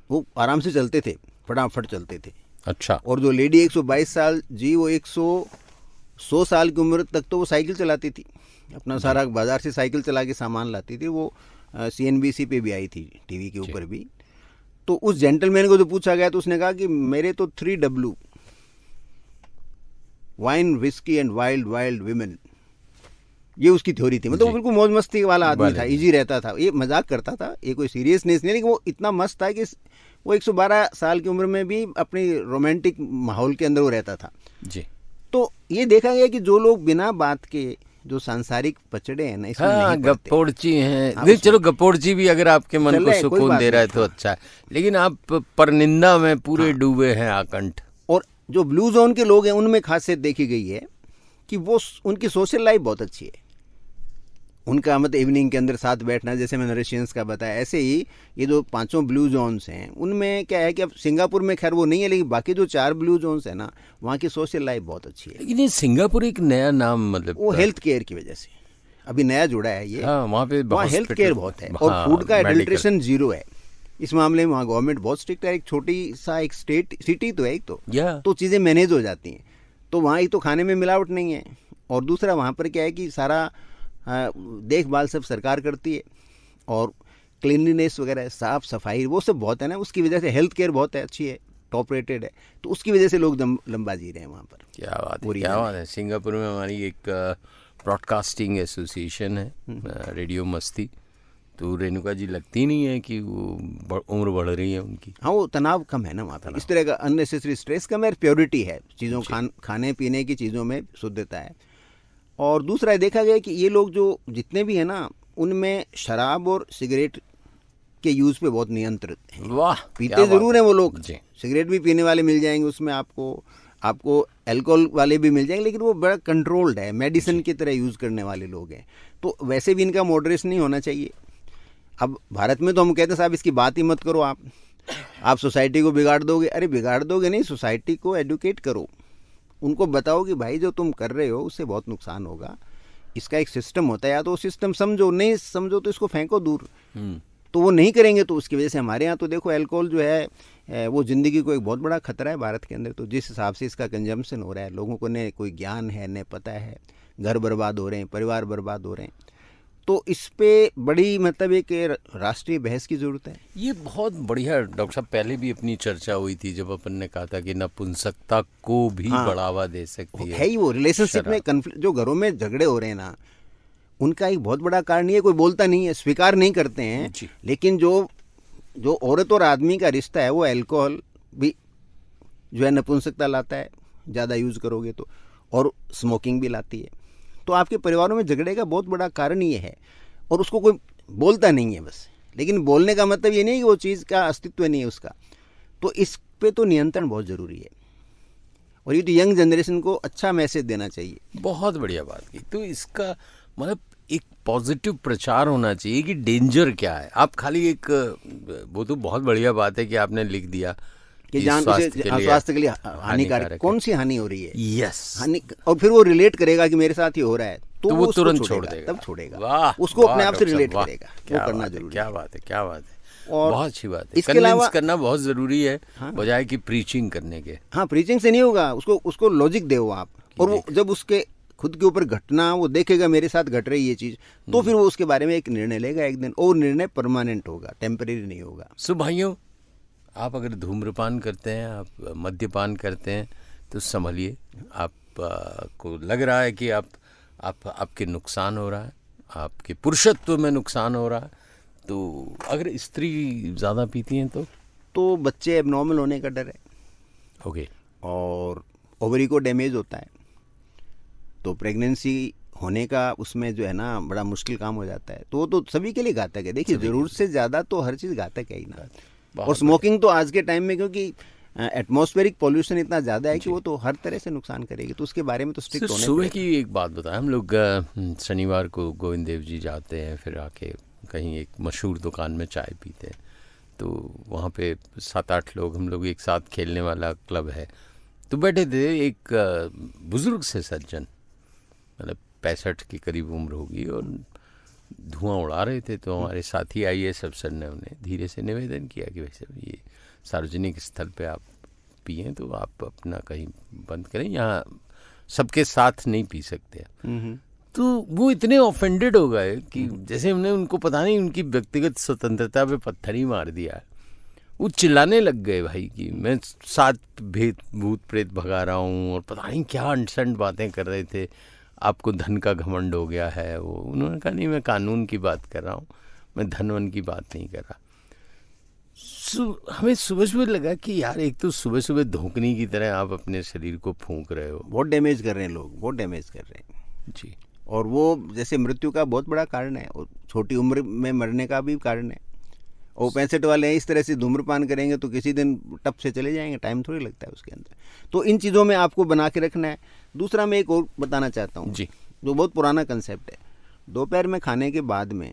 वो आराम से चलते थे, फटाफट चलते थे। अच्छा। और जो लेडी 122 साल जी, वो 100 साल की उम्र तक तो वो साइकिल चलाती थी, अपना सारा बाजार से साइकिल चला के सामान लाती थी। वो CNBC पे भी आई थी, टीवी के ऊपर भी। तो उस जेंटलमैन को जो पूछा गया तो उसने कहा कि मेरे तो 3W, wine, whisky and wild wild women, ये उसकी थ्योरी थी। मतलब वो बिल्कुल मौज मस्ती वाला आदमी था, इजी रहता था, ये मजाक करता था, ये कोई सीरियसनेस नहीं, लेकिन वो इतना मस्त था कि वो 112 साल की उम्र में भी अपनी रोमांटिक माहौल के अंदर वो रहता था। जी। तो ये देखा गया कि जो लोग बिना बात के जो सांसारिक पचड़े हैं ना, इसमें नहीं पड़ते। गप्पोड़ची हैं। नहीं, चलो गप्पोड़ची भी अगर आपके मन चल को रहा है, कोई सुकून बात दे रहा है नहीं। तो अच्छा है, लेकिन आप परनिंदा में पूरे डूबे हैं आकंठ। और जो ब्लू जोन के लोग हैं उनमें खासियत देखी गई है कि वो उनकी सोशल लाइफ बहुत अच्छी है। उनका मतलब इवनिंग के अंदर साथ बैठना, जैसे मैंने रशियंस का बताया, ऐसे ही ये जो 5 ब्लू जोन्स हैं उनमें क्या है कि अब सिंगापुर में खैर वो नहीं है, लेकिन बाकी जो 4 ब्लू जोन्स है ना, वहाँ की सोशल लाइफ बहुत अच्छी है। लेकिन ये सिंगापुर एक नया नाम, मतलब वो हेल्थ केयर की वजह से अभी नया जुड़ा है ये। हाँ, वहाँ पे वहाँ हेल्थ केयर बहुत है और फूड का एडल्ट्रेशन 0 है इस मामले में। वहाँ गवर्नमेंट बहुत स्ट्रिक्ट है। एक छोटी सा एक सिटी तो है, एक तो चीज़ें मैनेज हो जाती हैं। तो वहाँ एक तो खाने में मिलावट नहीं है, और दूसरा वहाँ पर क्या है कि सारा देखभाल सब सरकार करती है, और क्लीनलीनेस वगैरह, साफ सफाई, वो सब बहुत है ना, उसकी वजह से हेल्थ केयर बहुत है, अच्छी है, टॉप रेटेड है। तो उसकी वजह से लोग लंबा जी रहे हैं वहाँ पर। क्या बात है, क्या बात है। सिंगापुर में हमारी एक ब्रॉडकास्टिंग एसोसिएशन है, रेडियो मस्ती। तो रेणुका जी लगती नहीं है कि वो उम्र बढ़ रही है उनकी? हाँ, वो तनाव कम है ना वहाँ पर, इस तरह का अननेसेसरी स्ट्रेस कम है, प्योरिटी है चीज़ों, खाने पीने की चीज़ों में शुद्धता है। और दूसरा देखा गया कि ये लोग जो जितने भी हैं ना, उनमें शराब और सिगरेट के यूज़ पे बहुत नियंत्रित हैं। वाह, पीते ज़रूर हैं वो लोग, जी। सिगरेट भी पीने वाले मिल जाएंगे उसमें आपको अल्कोहल वाले भी मिल जाएंगे, लेकिन वो बड़ा कंट्रोल्ड है, मेडिसिन की तरह यूज़ करने वाले लोग हैं। तो वैसे भी इनका मॉडरेशन नहीं होना चाहिए। अब भारत में तो हम कहते हैं साहब इसकी बात ही मत करो, आप सोसाइटी को बिगाड़ दोगे। अरे बिगाड़ दोगे नहीं, सोसाइटी को एडुकेट करो, उनको बताओ कि भाई जो तुम कर रहे हो उससे बहुत नुकसान होगा, इसका एक सिस्टम होता है, या तो सिस्टम समझो, नहीं समझो तो इसको फेंको दूर। तो वो नहीं करेंगे, तो उसकी वजह से हमारे यहाँ तो देखो अल्कोहल जो है वो ज़िंदगी को एक बहुत बड़ा खतरा है भारत के अंदर। तो जिस हिसाब से इसका कंजम्पशन हो रहा है, लोगों को न कोई ज्ञान है न पता है, घर बर्बाद हो रहे हैं, परिवार बर्बाद हो रहे हैं। तो इस पे बड़ी मतलब एक राष्ट्रीय बहस की ज़रूरत है। ये बहुत बढ़िया डॉक्टर साहब, पहले भी अपनी चर्चा हुई थी जब अपन ने कहा था कि नपुंसकता को भी बढ़ावा दे सकती है ही वो रिलेशनशिप में कन्फ्लिक्ट, जो घरों में झगड़े हो रहे हैं ना, उनका एक बहुत बड़ा कारण ये, कोई बोलता नहीं है, स्वीकार नहीं करते हैं, लेकिन जो औरत और आदमी का रिश्ता है वो अल्कोहल भी जो है नपुंसकता लाता है, ज़्यादा यूज़ करोगे तो, और स्मोकिंग भी लाती है। तो आपके परिवारों में झगड़े का बहुत बड़ा कारण ये है, और उसको कोई बोलता नहीं है बस। लेकिन बोलने का मतलब ये नहीं कि वो चीज़ का अस्तित्व नहीं है उसका। तो इस पे तो नियंत्रण बहुत ज़रूरी है, और ये तो यंग जनरेशन को अच्छा मैसेज देना चाहिए। बहुत बढ़िया बात की। तो इसका मतलब एक पॉजिटिव प्रचार होना चाहिए कि डेंजर क्या है। आप खाली एक, वो तो बहुत बढ़िया बात है कि आपने लिख दिया कि स्वास्थ्य के लिए हानिकारक, कौन सी हानि हो रही है, यस, हानि, और फिर वो रिलेट करेगा कि मेरे साथ ही हो रहा है, तो वो तुरंत छोड़ देगा, तब छोड़ेगा, उसको अपने आप से रिलेट करेगा, वो करना जरूरी है। क्या बात है, क्या बात है, और बहुत अच्छी बात है। इसके अलावा करना बहुत जरूरी है, बजाय कि प्रीचिंग करने के। हाँ, प्रीचिंग से नहीं होगा, उसको लॉजिक दो आप, और वो जब उसके खुद के ऊपर घटना वो देखेगा मेरे साथ घट रही ये चीज़, तो फिर वो उसके बारे में एक निर्णय लेगा एक दिन, और निर्णय परमानेंट होगा, टेम्परेरी नहीं होगा। सो भाइयों, आप अगर धूम्रपान करते हैं, आप मद्यपान करते हैं, तो संभलिए। आप को लग रहा है कि आपके नुकसान हो रहा है, आपके पुरुषत्व में नुकसान हो रहा है, तो अगर स्त्री ज़्यादा पीती हैं तो बच्चे एबनॉर्मल होने का डर है, ओके, और ओवरी को डैमेज होता है, तो प्रेगनेंसी होने का उसमें जो है ना बड़ा मुश्किल काम हो जाता है। तो वो तो सभी के लिए घातक है। देखिए, ज़रूरत से ज़्यादा तो हर चीज़ घातक है ही ना। और स्मोकिंग तो आज के टाइम में, क्योंकि एटमॉस्फेरिक पॉल्यूशन इतना ज़्यादा है कि वो तो हर तरह से नुकसान करेगी, तो उसके बारे में तो स्ट्रिक्ट होने। सुबह की एक बात बताएं, हम लोग शनिवार को गोविंद देव जी जाते हैं, फिर आके कहीं एक मशहूर दुकान में चाय पीते हैं, तो वहाँ पे 7-8 लोग, हम लोग एक साथ खेलने वाला क्लब है, तो बैठे थे। एक बुज़ुर्ग से सज्जन, मतलब 65 के करीब उम्र होगी और धुआं उड़ा रहे थे। तो हमारे साथी IAS अफसर ने उन्हें धीरे से निवेदन किया कि भाई साहब ये सार्वजनिक स्थल पे आप पिए तो आप अपना कहीं बंद करें, यहाँ सबके साथ नहीं पी सकते। तो वो इतने ऑफेंडेड हो गए कि जैसे हमने उनको पता नहीं उनकी व्यक्तिगत स्वतंत्रता पे पत्थर ही मार दिया। वो चिल्लाने लग गए भाई कि मैं 7 भूत प्रेत भगा रहा हूँ और पता नहीं क्या अनसंड बातें कर रहे थे, आपको धन का घमंड हो गया है। वो उन्होंने कहा नहीं, मैं कानून की बात कर रहा हूँ, मैं धन वन की बात नहीं कर रहा। हमें सुबह सुबह लगा कि यार एक तो सुबह सुबह धोखनी की तरह आप अपने शरीर को फूंक रहे हो। बहुत डैमेज कर रहे हैं लोग, बहुत डैमेज कर रहे हैं जी। और वो जैसे मृत्यु का बहुत बड़ा कारण है और छोटी उम्र में मरने का भी कारण है। और 65 वाले हैं, इस तरह से धूम्रपान करेंगे तो किसी दिन टप से चले जाएंगे, टाइम थोड़ी लगता है उसके अंदर। तो इन चीज़ों में आपको बना के रखना है। दूसरा मैं एक और बताना चाहता हूँ जी, जो बहुत पुराना कंसेप्ट है। दोपहर में खाने के बाद में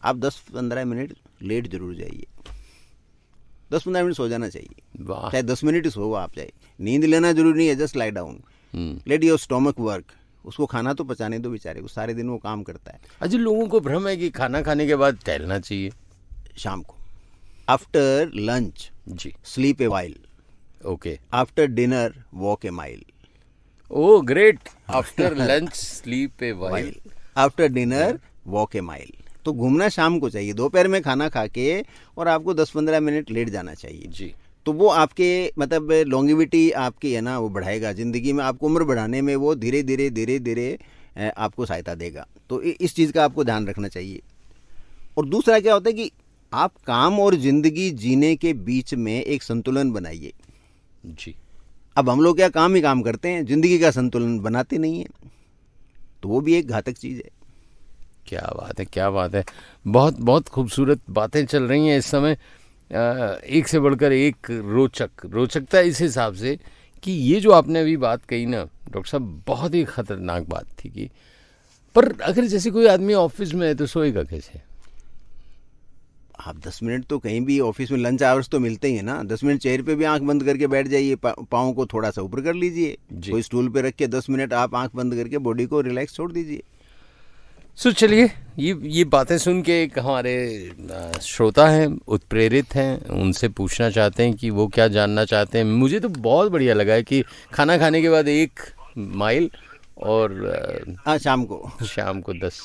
आप 10-15 मिनट लेट जरूर जाइए, 10-15 मिनट सो जाना चाहिए। वाह। चाहे 10 मिनट ही सो आप, चाहे नींद लेना जरूरी नहीं है, just lie down, let your stomach work. उसको खाना तो पचाने दो बेचारे को, सारे दिन वो काम करता है। अजी लोगों को भ्रम है कि खाना खाने के बाद टहलना चाहिए। शाम को आफ्टर लंच जी, sleep a while, okay. After dinner walk a mile, oh great. After lunch sleep a while, after dinner walk a mile. तो घूमना शाम को चाहिए, दोपहर में खाना खा के और आपको 10-15 मिनट लेट जाना चाहिए जी। तो वो आपके मतलब लॉन्गिविटी आपकी है ना, वो बढ़ाएगा ज़िंदगी में, आपको उम्र बढ़ाने में वो धीरे धीरे आपको सहायता देगा। तो इस चीज़ का आपको ध्यान रखना चाहिए। और दूसरा क्या होता है कि आप काम और ज़िंदगी जीने के बीच में एक संतुलन बनाइए जी। अब हम लोग क्या काम ही काम करते हैं, ज़िंदगी का संतुलन बनाते नहीं हैं, तो वो भी एक घातक चीज़ है। क्या बात है, क्या बात है। बहुत बहुत खूबसूरत बातें चल रही हैं इस समय, एक से बढ़कर एक रोचकता इस हिसाब से कि ये जो आपने अभी बात कही ना डॉक्टर साहब, बहुत ही खतरनाक बात थी कि पर अगर जैसे कोई आदमी ऑफिस में है तो सोएगा कैसे? आप 10 मिनट तो कहीं भी ऑफिस में लंच आवर्स तो मिलते ही है ना, 10 मिनट चेयर पे भी आंख बंद करके बैठ जाइए, पाँव को थोड़ा सा ऊपर कर लीजिए, कोई स्टूल पे रख के 10 मिनट आप आंख बंद करके बॉडी को रिलैक्स छोड़ दीजिए। सो चलिए, ये बातें सुन के एक हमारे श्रोता हैं, उत्प्रेरित हैं, उनसे पूछना चाहते हैं कि वो क्या जानना चाहते हैं। मुझे तो बहुत बढ़िया लगा है कि खाना खाने के बाद 1 माइल और शाम को 10,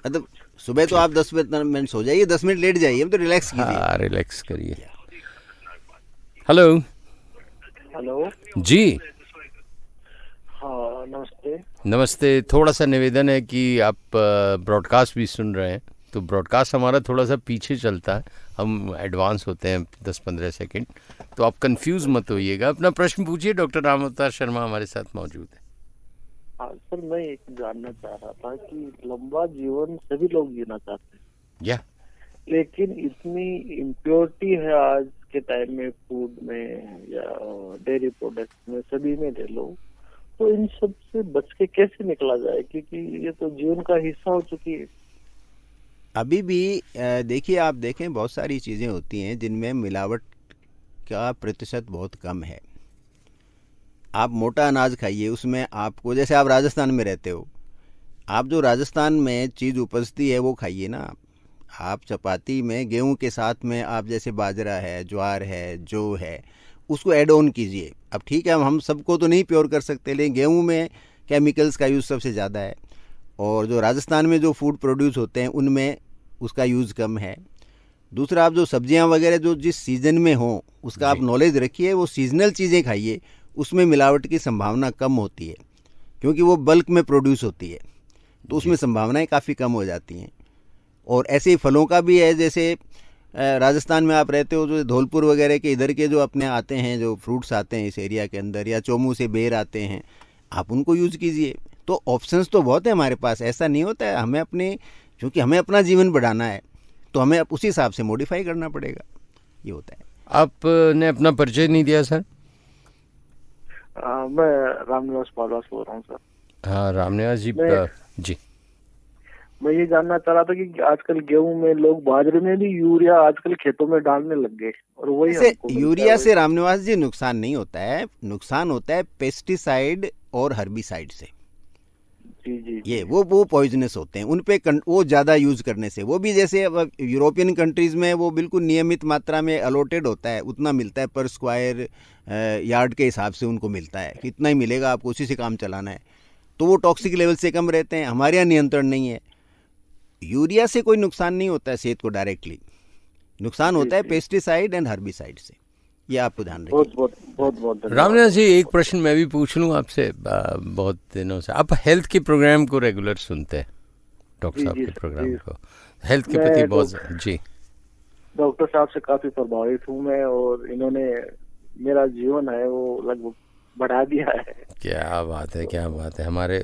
मतलब सुबह तो आप 10 मिनट सो जाइए, 10 मिनट लेट जाइए, तो रिलैक्स कीजिए। हाँ, रिलैक्स करिए। हेलो जी। हाँ नमस्ते। नमस्ते। थोड़ा सा निवेदन है कि आप ब्रॉडकास्ट भी सुन रहे हैं, तो ब्रॉडकास्ट हमारा थोड़ा सा पीछे चलता है, हम एडवांस होते हैं 10-15 सेकंड, तो आप कंफ्यूज मत होइएगा। अपना प्रश्न पूछिए, डॉक्टर राम अवतार शर्मा हमारे साथ मौजूद है। हाँ सर, मैं एक जानना चाह रहा था कि लंबा जीवन सभी लोग जीना चाहते हैं, लेकिन इतनी इम्प्योरिटी है आज के टाइम में, फूड में या डेयरी प्रोडक्ट्स में, सभी में ले लो, तो इन सब से बच के कैसे निकला जाए, क्योंकि ये तो जीवन का हिस्सा हो चुकी है। अभी भी देखिए, आप देखें बहुत सारी चीज़ें होती हैं जिनमें मिलावट का प्रतिशत बहुत कम है। आप मोटा अनाज खाइए, उसमें आपको, जैसे आप राजस्थान में रहते हो, आप जो राजस्थान में चीज़ उपजती है वो खाइए ना। आप चपाती में गेहूं के साथ में आप जैसे बाजरा है, ज्वार है, जौ है, उसको ऐड ऑन कीजिए। अब ठीक है, हम सबको तो नहीं प्योर कर सकते, लेकिन गेहूं में केमिकल्स का यूज़ सबसे ज़्यादा है, और जो राजस्थान में जो फूड प्रोड्यूस होते हैं उनमें उसका यूज़ कम है। दूसरा, आप जो सब्जियां वगैरह जो जिस सीज़न में हो उसका आप नॉलेज रखिए, वो सीजनल चीज़ें खाइए, उसमें मिलावट की संभावना कम होती है, क्योंकि वो बल्क में प्रोड्यूस होती है, तो उसमें संभावनाएं काफ़ी कम हो जाती हैं। और ऐसे ही फलों का भी है, जैसे राजस्थान में आप रहते हो, जो धौलपुर वगैरह के इधर के जो अपने आते हैं, जो फ्रूट्स आते हैं इस एरिया के अंदर, या चोमू से बेर आते हैं, आप उनको यूज़ कीजिए। तो ऑप्शंस तो बहुत है हमारे पास, ऐसा नहीं होता है। हमें अपने, क्योंकि हमें अपना जीवन बढ़ाना है, तो हमें उसी हिसाब से मॉडिफाई करना पड़ेगा, ये होता है। आपने अपना परिचय नहीं दिया सर। मैं रामनिवास पालवास बोल रहा हूँ सर। हाँ रामनिवास जी, जी मैं ये जानना चाह रहा था कि आजकल गेहूं में लोग, बाजरे में भी यूरिया आजकल खेतों में डालने लग गए, और वही यूरिया से रामनिवास जी नुकसान नहीं होता है, नुकसान होता है पेस्टिसाइड और हर्बिसाइड से। जी जी ये वो पॉइजनस होते हैं, उन पे वो ज़्यादा यूज़ करने से। वो भी जैसे अब यूरोपियन कंट्रीज़ में वो बिल्कुल नियमित मात्रा में अलॉटेड होता है, उतना मिलता है पर स्क्वायर यार्ड के हिसाब से उनको मिलता है कि इतना ही मिलेगा, आपको उसी से काम चलाना है, तो वो टॉक्सिक लेवल से कम रहते हैं। हमारे यहाँ नियंत्रण नहीं है। यूरिया से कोई नुकसान नहीं होता है सेहत को डायरेक्टली, नुकसान होता है पेस्टिसाइड एंड हर्बिसाइड से, ये आपको ध्यान रखिए। बहुत रामनाथ जी, एक प्रश्न मैं भी पूछ लूँ आपसे। बहुत दिनों से आप हेल्थ के प्रोग्राम को रेगुलर सुनते हैं, डॉक्टर साहब के प्रोग्राम को, हेल्थ के प्रति बहुत जी। डॉक्टर साहब से काफी प्रभावित हूँ मैं, और इन्होंने मेरा जीवन है वो लगभग बढ़ा दिया है। क्या बात है, क्या बात है। हमारे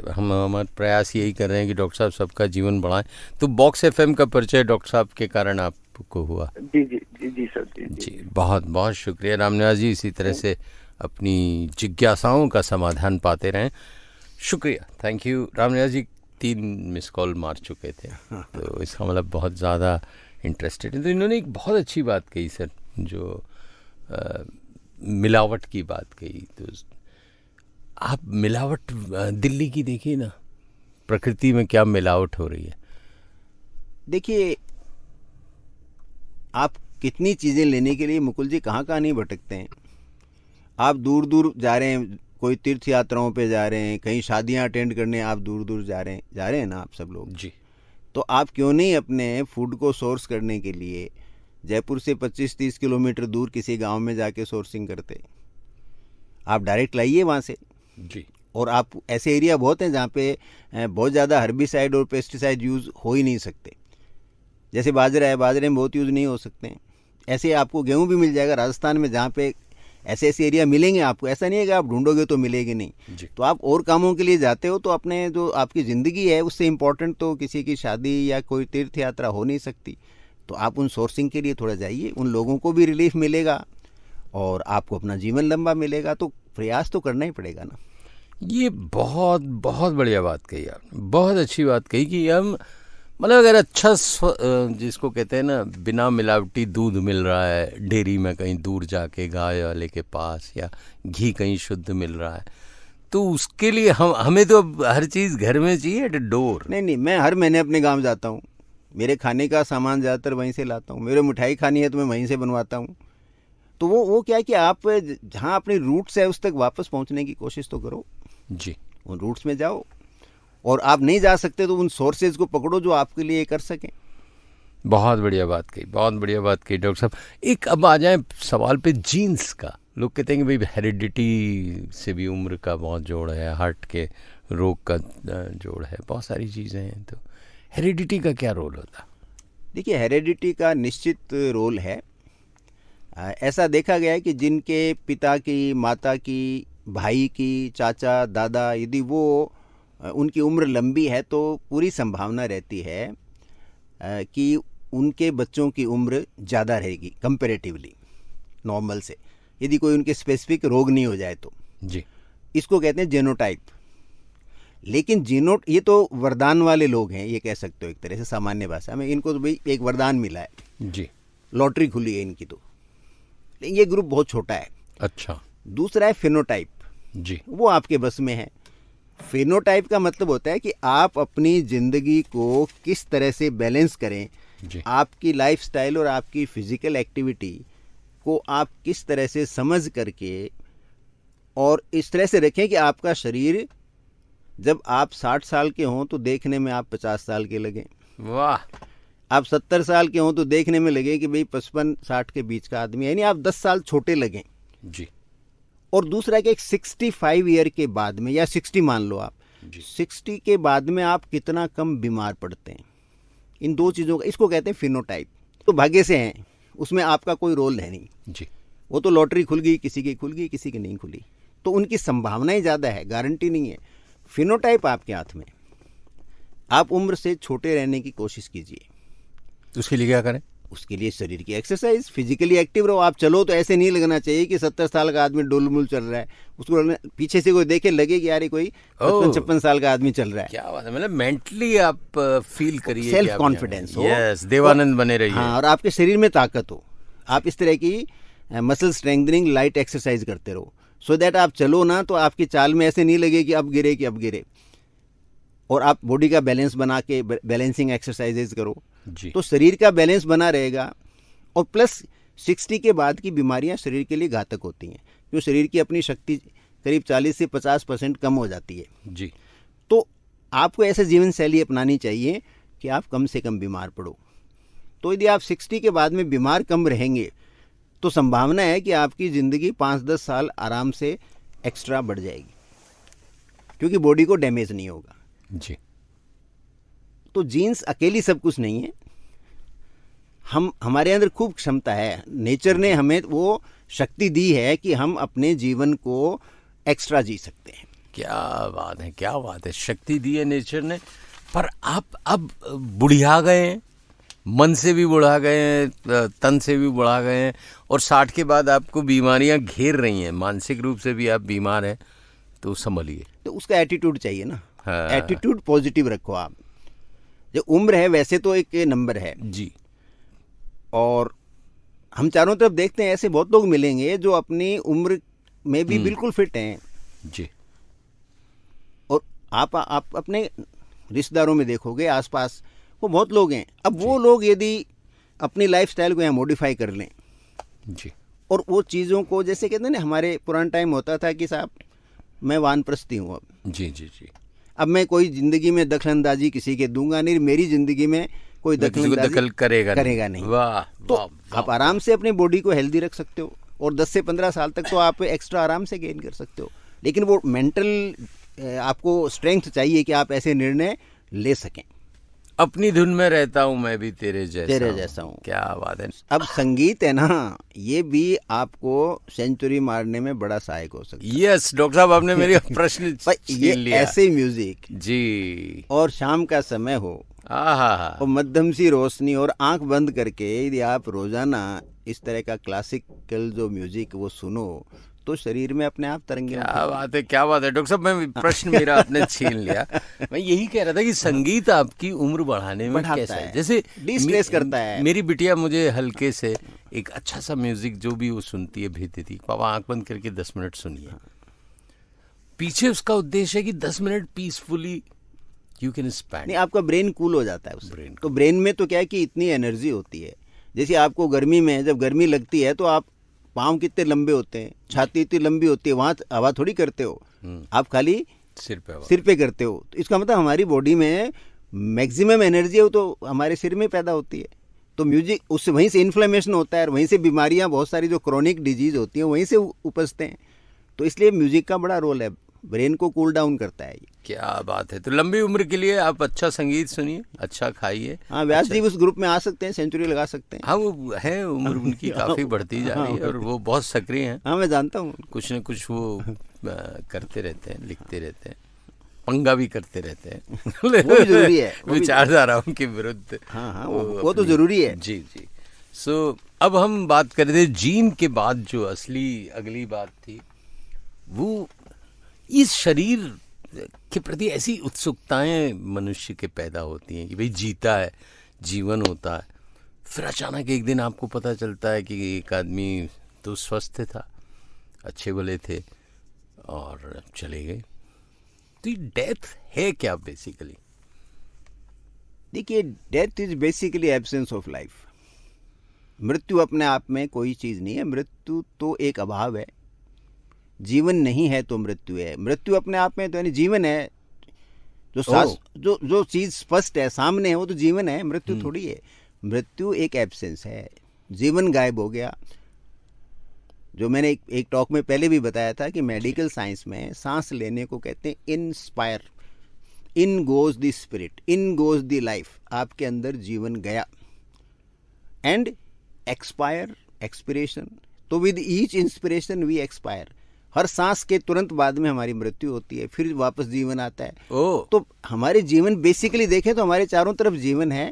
प्रयास यही कर रहे हैं कि डॉक्टर साहब सबका जीवन बढ़ाएं। तो बॉक्स एफएम का परिचय डॉक्टर साहब के कारण आपको हुआ? जी जी जी जी सर जी। बहुत बहुत शुक्रिया रामनाथ जी, इसी तरह से अपनी जिज्ञासाओं का समाधान पाते रहें। शुक्रिया, thank you. Ramnath ji 3 miss call मार चुके थे, तो इसका मतलब बहुत ज़्यादा इंटरेस्टेड है। तो इन्होंने एक बहुत अच्छी बात कही सर, जो मिलावट की बात कही। तो आप मिलावट दिल्ली की देखिए ना, प्रकृति में क्या मिलावट हो रही है। देखिए, आप कितनी चीज़ें लेने के लिए मुकुल जी कहाँ कहाँ नहीं भटकते हैं। आप दूर दूर जा रहे हैं, कोई तीर्थ यात्राओं पे जा रहे हैं, कहीं शादियां अटेंड करने आप दूर दूर जा रहे हैं ना आप सब लोग जी। तो आप क्यों नहीं अपने फूड को सोर्स करने के लिए जयपुर से 25-30 किलोमीटर दूर किसी गांव में जाके सोर्सिंग करते? आप डायरेक्ट लाइए वहाँ से जी। और आप ऐसे एरिया बहुत हैं जहाँ पे बहुत ज़्यादा हर्बिसाइड और पेस्टिसाइड यूज़ हो ही नहीं सकते। जैसे बाजरा है, बाजरे में बहुत यूज़ नहीं हो सकते हैं। ऐसे आपको गेहूँ भी मिल जाएगा राजस्थान में, जहाँ पे ऐसे एरिया मिलेंगे आपको। ऐसा नहीं है कि आप ढूंढोगे तो मिलेंगे नहीं। तो आप और कामों के लिए जाते हो, तो अपने जो आपकी ज़िंदगी है उससे इम्पोर्टेंट तो किसी की शादी या कोई तीर्थ यात्रा हो नहीं सकती। तो आप उन सोर्सिंग के लिए थोड़ा जाइए, उन लोगों को भी रिलीफ मिलेगा और आपको अपना जीवन लंबा मिलेगा। तो प्रयास तो करना ही पड़ेगा ना। ये बहुत बहुत बढ़िया बात कही आपने, बहुत अच्छी बात कही कि हम मतलब अगर अच्छा जिसको कहते हैं ना, बिना मिलावटी दूध मिल रहा है डेयरी में कहीं दूर जाके गाय वाले के पास, या घी कहीं शुद्ध मिल रहा है, तो उसके लिए हमें तो हर चीज़ घर में चाहिए एट डोर। नहीं, मैं हर महीने अपने गांव जाता हूँ, मेरे खाने का सामान ज़्यादातर वहीं से लाता हूँ। मेरे मिठाई खानी है तो मैं वहीं से बनवाता हूँ। तो वो क्या है कि आप जहाँ अपने रूट्स है उस तक वापस पहुँचने की कोशिश तो करो जी। उन रूट्स में जाओ, और आप नहीं जा सकते तो उन सोर्सेज को पकड़ो जो आपके लिए कर सकें। बहुत बढ़िया बात कही, बहुत बढ़िया बात कही डॉक्टर साहब। एक अब आ जाए सवाल पे जीन्स का। लोग कहते हैं कि भाई हेरिडिटी से भी उम्र का बहुत जोड़ है, हार्ट के रोग का जोड़ है, बहुत सारी चीज़ें हैं। तो हेरिडिटी का क्या रोल होता? देखिए, हेरिडिटी का निश्चित रोल है। ऐसा देखा गया है कि जिनके पिता की, माता की, भाई की, चाचा, दादा, यदि वो उनकी उम्र लंबी है तो पूरी संभावना रहती है कि उनके बच्चों की उम्र ज़्यादा रहेगी कंपैरेटिवली नॉर्मल से, यदि कोई उनके स्पेसिफिक रोग नहीं हो जाए तो जी। इसको कहते हैं जीनोटाइप। लेकिन ये तो वरदान वाले लोग हैं, ये कह सकते हो एक तरह से सामान्य भाषा में। इनको तो भाई एक वरदान मिला है जी, लॉटरी खुली है इनकी। तो लेकिन ये ग्रुप बहुत छोटा है। अच्छा। दूसरा है फिनोटाइप जी। वो आपके बस में है। फिनोटाइप का मतलब होता है कि आप अपनी ज़िंदगी को किस तरह से बैलेंस करें जी। आपकी लाइफस्टाइल और आपकी फिजिकल एक्टिविटी को आप किस तरह से समझ करके और इस तरह से रखें कि आपका शरीर जब आप 60 साल के हों तो देखने में आप 50 साल के लगें। वाह। आप 70 साल के हों तो देखने में लगे कि भाई 55-60 के बीच का आदमी है, यानी आप 10 साल छोटे लगें जी। और दूसरा कि 65 ईयर के बाद में, या 60 मान लो आप, 60 के बाद में आप कितना कम बीमार पड़ते हैं। इन दो चीज़ों का, इसको कहते हैं फिनोटाइप। तो भाग्य से हैं, उसमें आपका कोई रोल है नहीं जी। वो तो लॉटरी खुल गई, किसी की खुल गई, किसी की नहीं खुली, तो उनकी संभावनाएं ज़्यादा है, गारंटी नहीं है। फिनोटाइप आपके हाथ में। आप उम्र से छोटे रहने की कोशिश कीजिए। तो उसके लिए क्या करें? उसके लिए शरीर की एक्सरसाइज, फिजिकली एक्टिव रहो। आप चलो तो ऐसे नहीं लगना चाहिए कि 70 साल का आदमी डोलमुल चल रहा है, उसको पीछे से कोई देखे लगे कि यार कोई 55-56 साल का आदमी चल रहा है। क्या बात है, मतलब मेंटली आप फील करिए, सेल्फ कॉन्फिडेंस हो, यस, देवानंद बने रहिए। हाँ, और आपके शरीर में ताकत हो। आप इस तरह की मसल स्ट्रेंथनिंग लाइट एक्सरसाइज करते रहो, सो दैट आप चलो ना तो आपकी चाल में ऐसे नहीं लगे कि अब गिरे। और आप बॉडी का बैलेंस बना के बैलेंसिंग एक्सरसाइजेज करो जी। तो शरीर का बैलेंस बना रहेगा। और प्लस 60 के बाद की बीमारियां शरीर के लिए घातक होती हैं, जो शरीर की अपनी शक्ति करीब 40 से 50% कम हो जाती है जी। तो आपको ऐसे जीवन शैली अपनानी चाहिए कि आप कम से कम बीमार पड़ो। तो यदि आप 60 के बाद में बीमार कम रहेंगे तो संभावना है कि आपकी ज़िंदगी 5-10 साल आराम से एक्स्ट्रा बढ़ जाएगी, क्योंकि बॉडी को डैमेज नहीं होगा जी। तो जीन्स अकेली सब कुछ नहीं है, हमारे अंदर खूब क्षमता है। नेचर ने हमें वो शक्ति दी है कि हम अपने जीवन को एक्स्ट्रा जी सकते हैं। क्या बात है, क्या बात है, शक्ति दी है नेचर ने। पर आप अब बुढ़िया गए हैं, मन से भी बुढ़ा गए हैं, तन से भी बुढ़ा गए हैं, और 60 के बाद आपको बीमारियां घेर रही हैं, मानसिक रूप से भी आप बीमार हैं, तो संभलिए। तो उसका एटीट्यूड चाहिए ना। हाँ। एटीट्यूड पॉजिटिव रखो आप। जो उम्र है वैसे तो एक नंबर है जी, और हम चारों तरफ देखते हैं ऐसे बहुत लोग मिलेंगे जो अपनी उम्र में भी बिल्कुल फिट हैं जी। और आप अपने रिश्तेदारों में देखोगे आसपास वो बहुत लोग हैं। अब वो लोग यदि अपनी लाइफस्टाइल को यहाँ मॉडिफाई कर लें जी, और वो चीज़ों को, जैसे कहते हैं ना, हमारे पुराना टाइम होता था कि साहब मैं वानप्रस्थी हूँ, अब जी जी जी, अब मैं कोई ज़िंदगी में दखलंदाजी किसी के दूंगा नहीं, मेरी ज़िंदगी में कोई दखल करेगा नहीं। वाह, तो वाह, आप आराम से अपनी बॉडी को हेल्दी रख सकते हो और 10 से 15 साल तक तो आप एक्स्ट्रा आराम से गेन कर सकते हो। लेकिन वो मेंटल आपको स्ट्रेंथ चाहिए कि आप ऐसे निर्णय ले सकें। अपनी धुन में रहता हूँ मैं भी तेरे जैसा हूँ। क्या बात है। अब संगीत है ना, ये भी आपको सेंचुरी मारने में बड़ा सहायक हो सकता है। यस डॉक्टर साहब, आपने मेरी प्रश्न ये छीन लिया। ऐसे म्यूजिक जी, और शाम का समय हो और मध्यम सी रोशनी और आंख बंद करके यदि आप रोजाना इस तरह का क्लासिकल जो म्यूजिक वो सुनो तो शरीर में अपने आप तरंगे। क्या बात है, क्या बात है डॉक्टर साहब, मैं प्रश्न मेरा आपने छीन लिया। मैं यही कह रहा था कि संगीत आपकी उम्र बढ़ाने में कैसा है, जैसे डिस्ट्रेस करता है। मेरी बिटिया मुझे हल्के से एक अच्छा सा म्यूजिक जो भी वो सुनती है भेजती थी, पापा आंख बंद करके 10 मिनट सुनिए। पीछे उसका उद्देश्य है कि 10 minute peacefully you can spend. नहीं, आपका ब्रेन कूल हो जाता है उससे। तो ब्रेन में तो क्या है कि इतनी एनर्जी होती है। जैसे आपको गर्मी में जब गर्मी लगती है तो आप पाँव कितने लंबे होते हैं, छाती इतनी लंबी होती है, वहाँ हवा थोड़ी करते हो, आप खाली सिर पे करते हो। तो इसका मतलब हमारी बॉडी में मैक्सिमम एनर्जी है तो हमारे सिर में पैदा होती है। तो म्यूजिक उससे वहीं से इन्फ्लेमेशन होता है और वहीं से बीमारियां बहुत सारी जो क्रोनिक डिजीज होती हैं वहीं से उपजते हैं। तो इसलिए म्यूजिक का बड़ा रोल है, ब्रेन को कूल डाउन करता है। क्या बात है। तो लंबी उम्र के लिए आप अच्छा संगीत सुनिए, अच्छा खाइए। हाँ, व्यास जी उस ग्रुप में आ सकते हैं, सेंचुरी लगा सकते हैं। हाँ, वो है, उम्र उनकी काफी बढ़ती जा रही है और वो बहुत सक्रिय हैं। हाँ, मैं जानता हूँ। कुछ न कुछ वो करते रहते हैं, लिखते रहते हैं, पंगा भी करते रहते हैं। वो भी जरूरी है, विचारधाराओं के विरुद्ध। हाँ, वो तो जरूरी है। जी जी। सो अब हम बात कर रहे थे जीन के बाद जो असली अगली बात थी, वो इस शरीर के प्रति ऐसी उत्सुकताएं मनुष्य के पैदा होती हैं कि भाई जीता है, जीवन होता है, फिर अचानक एक दिन आपको पता चलता है कि एक आदमी तो स्वस्थ था, अच्छे भले थे और चले गए। तो डेथ है क्या बेसिकली? देखिए, death is basically absence of life. मृत्यु अपने आप में कोई चीज़ नहीं है, मृत्यु तो एक अभाव है। जीवन नहीं है तो मृत्यु है, मृत्यु अपने आप में तो यानी जीवन है। जो चीज़ स्पष्ट है, सामने है, वो तो जीवन है, मृत्यु थोड़ी है। मृत्यु एक एब्सेंस है, जीवन गायब हो गया। जो मैंने एक टॉक में पहले भी बताया था कि मेडिकल साइंस में सांस लेने को कहते हैं inspire. In goes the spirit, in goes the life. आपके अंदर जीवन गया। एंड एक्सपायर, एक्सपिरेशन, तो with each inspiration we expire. हर सांस के तुरंत बाद में हमारी मृत्यु होती है, फिर वापस जीवन आता है। तो हमारे जीवन बेसिकली देखें तो हमारे चारों तरफ जीवन है।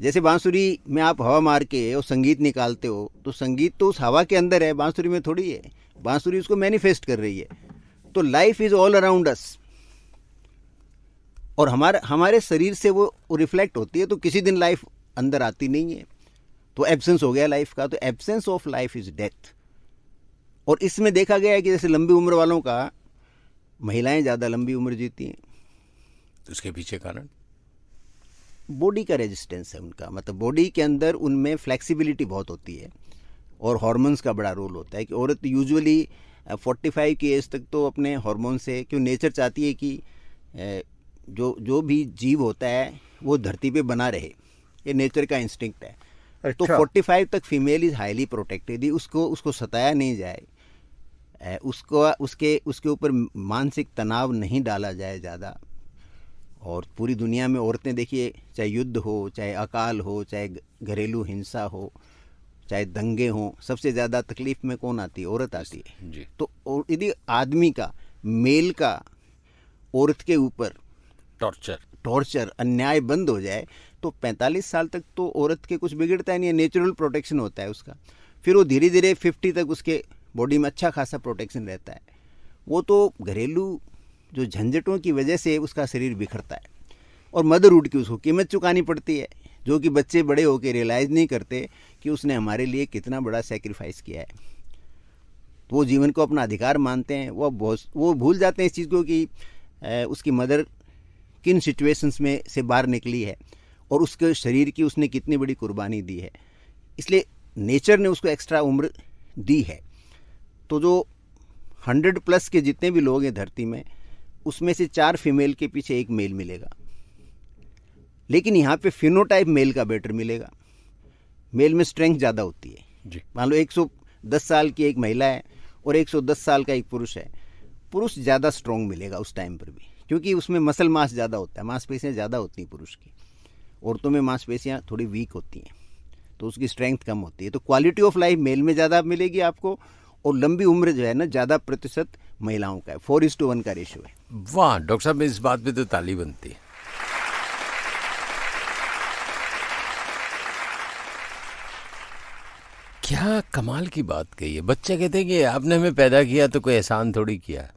जैसे बांसुरी में आप हवा मार के और संगीत निकालते हो, तो संगीत तो उस हवा के अंदर है, बांसुरी में थोड़ी है। बांसुरी उसको मैनिफेस्ट कर रही है। तो life is all around us, और हमारे शरीर से वो रिफ्लेक्ट होती है। तो किसी दिन लाइफ अंदर आती नहीं है, तो एब्सेंस हो गया लाइफ का। तो absence of life is death. और इसमें देखा गया है कि जैसे लंबी उम्र वालों का, महिलाएं ज़्यादा लंबी उम्र जीती हैं। उसके पीछे कारण बॉडी का रेजिस्टेंस है उनका, मतलब बॉडी के अंदर उनमें फ्लेक्सिबिलिटी बहुत होती है और हार्मोन्स का बड़ा रोल होता है कि औरत यूजुअली 45 की एज तक तो अपने हार्मोन से, क्यों नेचर चाहती है कि जो भी जीव होता है वो धरती पे बना रहे, ये नेचर का इंस्टिंक्ट है। तो 45 तक फीमेल इज हाईली प्रोटेक्टेड, उसको सताया नहीं जाए, उसके ऊपर मानसिक तनाव नहीं डाला जाए ज़्यादा। और पूरी दुनिया में औरतें देखिए, चाहे युद्ध हो, चाहे अकाल हो, चाहे घरेलू हिंसा हो, चाहे दंगे हों, सबसे ज़्यादा तकलीफ में कौन आती है? औरत आती है जी। तो यदि आदमी का, मेल का औरत के ऊपर टॉर्चर अन्याय बंद हो जाए तो 45 साल तक तो औरत के कुछ बिगड़ता ही नहीं है, नेचुरल प्रोटेक्शन होता है उसका। फिर वो धीरे धीरे 50 तक उसके बॉडी में अच्छा खासा प्रोटेक्शन रहता है। वो तो घरेलू जो झंझटों की वजह से उसका शरीर बिखरता है और मदरहुड की उसको कीमत चुकानी पड़ती है, जो कि बच्चे बड़े होकर रियलाइज़ नहीं करते कि उसने हमारे लिए कितना बड़ा सेक्रीफाइस किया है। तो वो जीवन को अपना अधिकार मानते हैं, वो भूल जाते हैं इस चीज़ को कि उसकी मदर किन सिचुएशंस में से बाहर निकली है और उसके शरीर की उसने कितनी बड़ी कुर्बानी दी है। इसलिए नेचर ने उसको एक्स्ट्रा उम्र दी है। तो जो 100+ के जितने भी लोग हैं धरती में, उसमें से 4 फीमेल के पीछे 1 मेल मिलेगा। लेकिन यहाँ पे फिनोटाइप मेल का बेटर मिलेगा। मेल में स्ट्रेंथ ज़्यादा होती है जी। मान लो 110 साल की एक महिला है और 110 साल का एक पुरुष है, पुरुष ज़्यादा स्ट्रॉन्ग मिलेगा उस टाइम पर भी, क्योंकि उसमें मसल मास ज़्यादा होता है, मांसपेशियाँ ज़्यादा होती हैं पुरुष की। औरतों में मांसपेशियाँ थोड़ी वीक होती हैं तो उसकी स्ट्रेंथ कम होती है। तो क्वालिटी ऑफ लाइफ मेल में ज़्यादा मिलेगी आपको, और लंबी उम्र जो है ना, ज़्यादा प्रतिशत महिलाओं का है। 4:1 का रेशियो है। वाह डॉक्टर साहब, इस बात पे तो ताली बनती है। क्या कमाल की बात कही है। बच्चे कहते हैं कि आपने हमें पैदा किया तो कोई एहसान थोड़ी किया,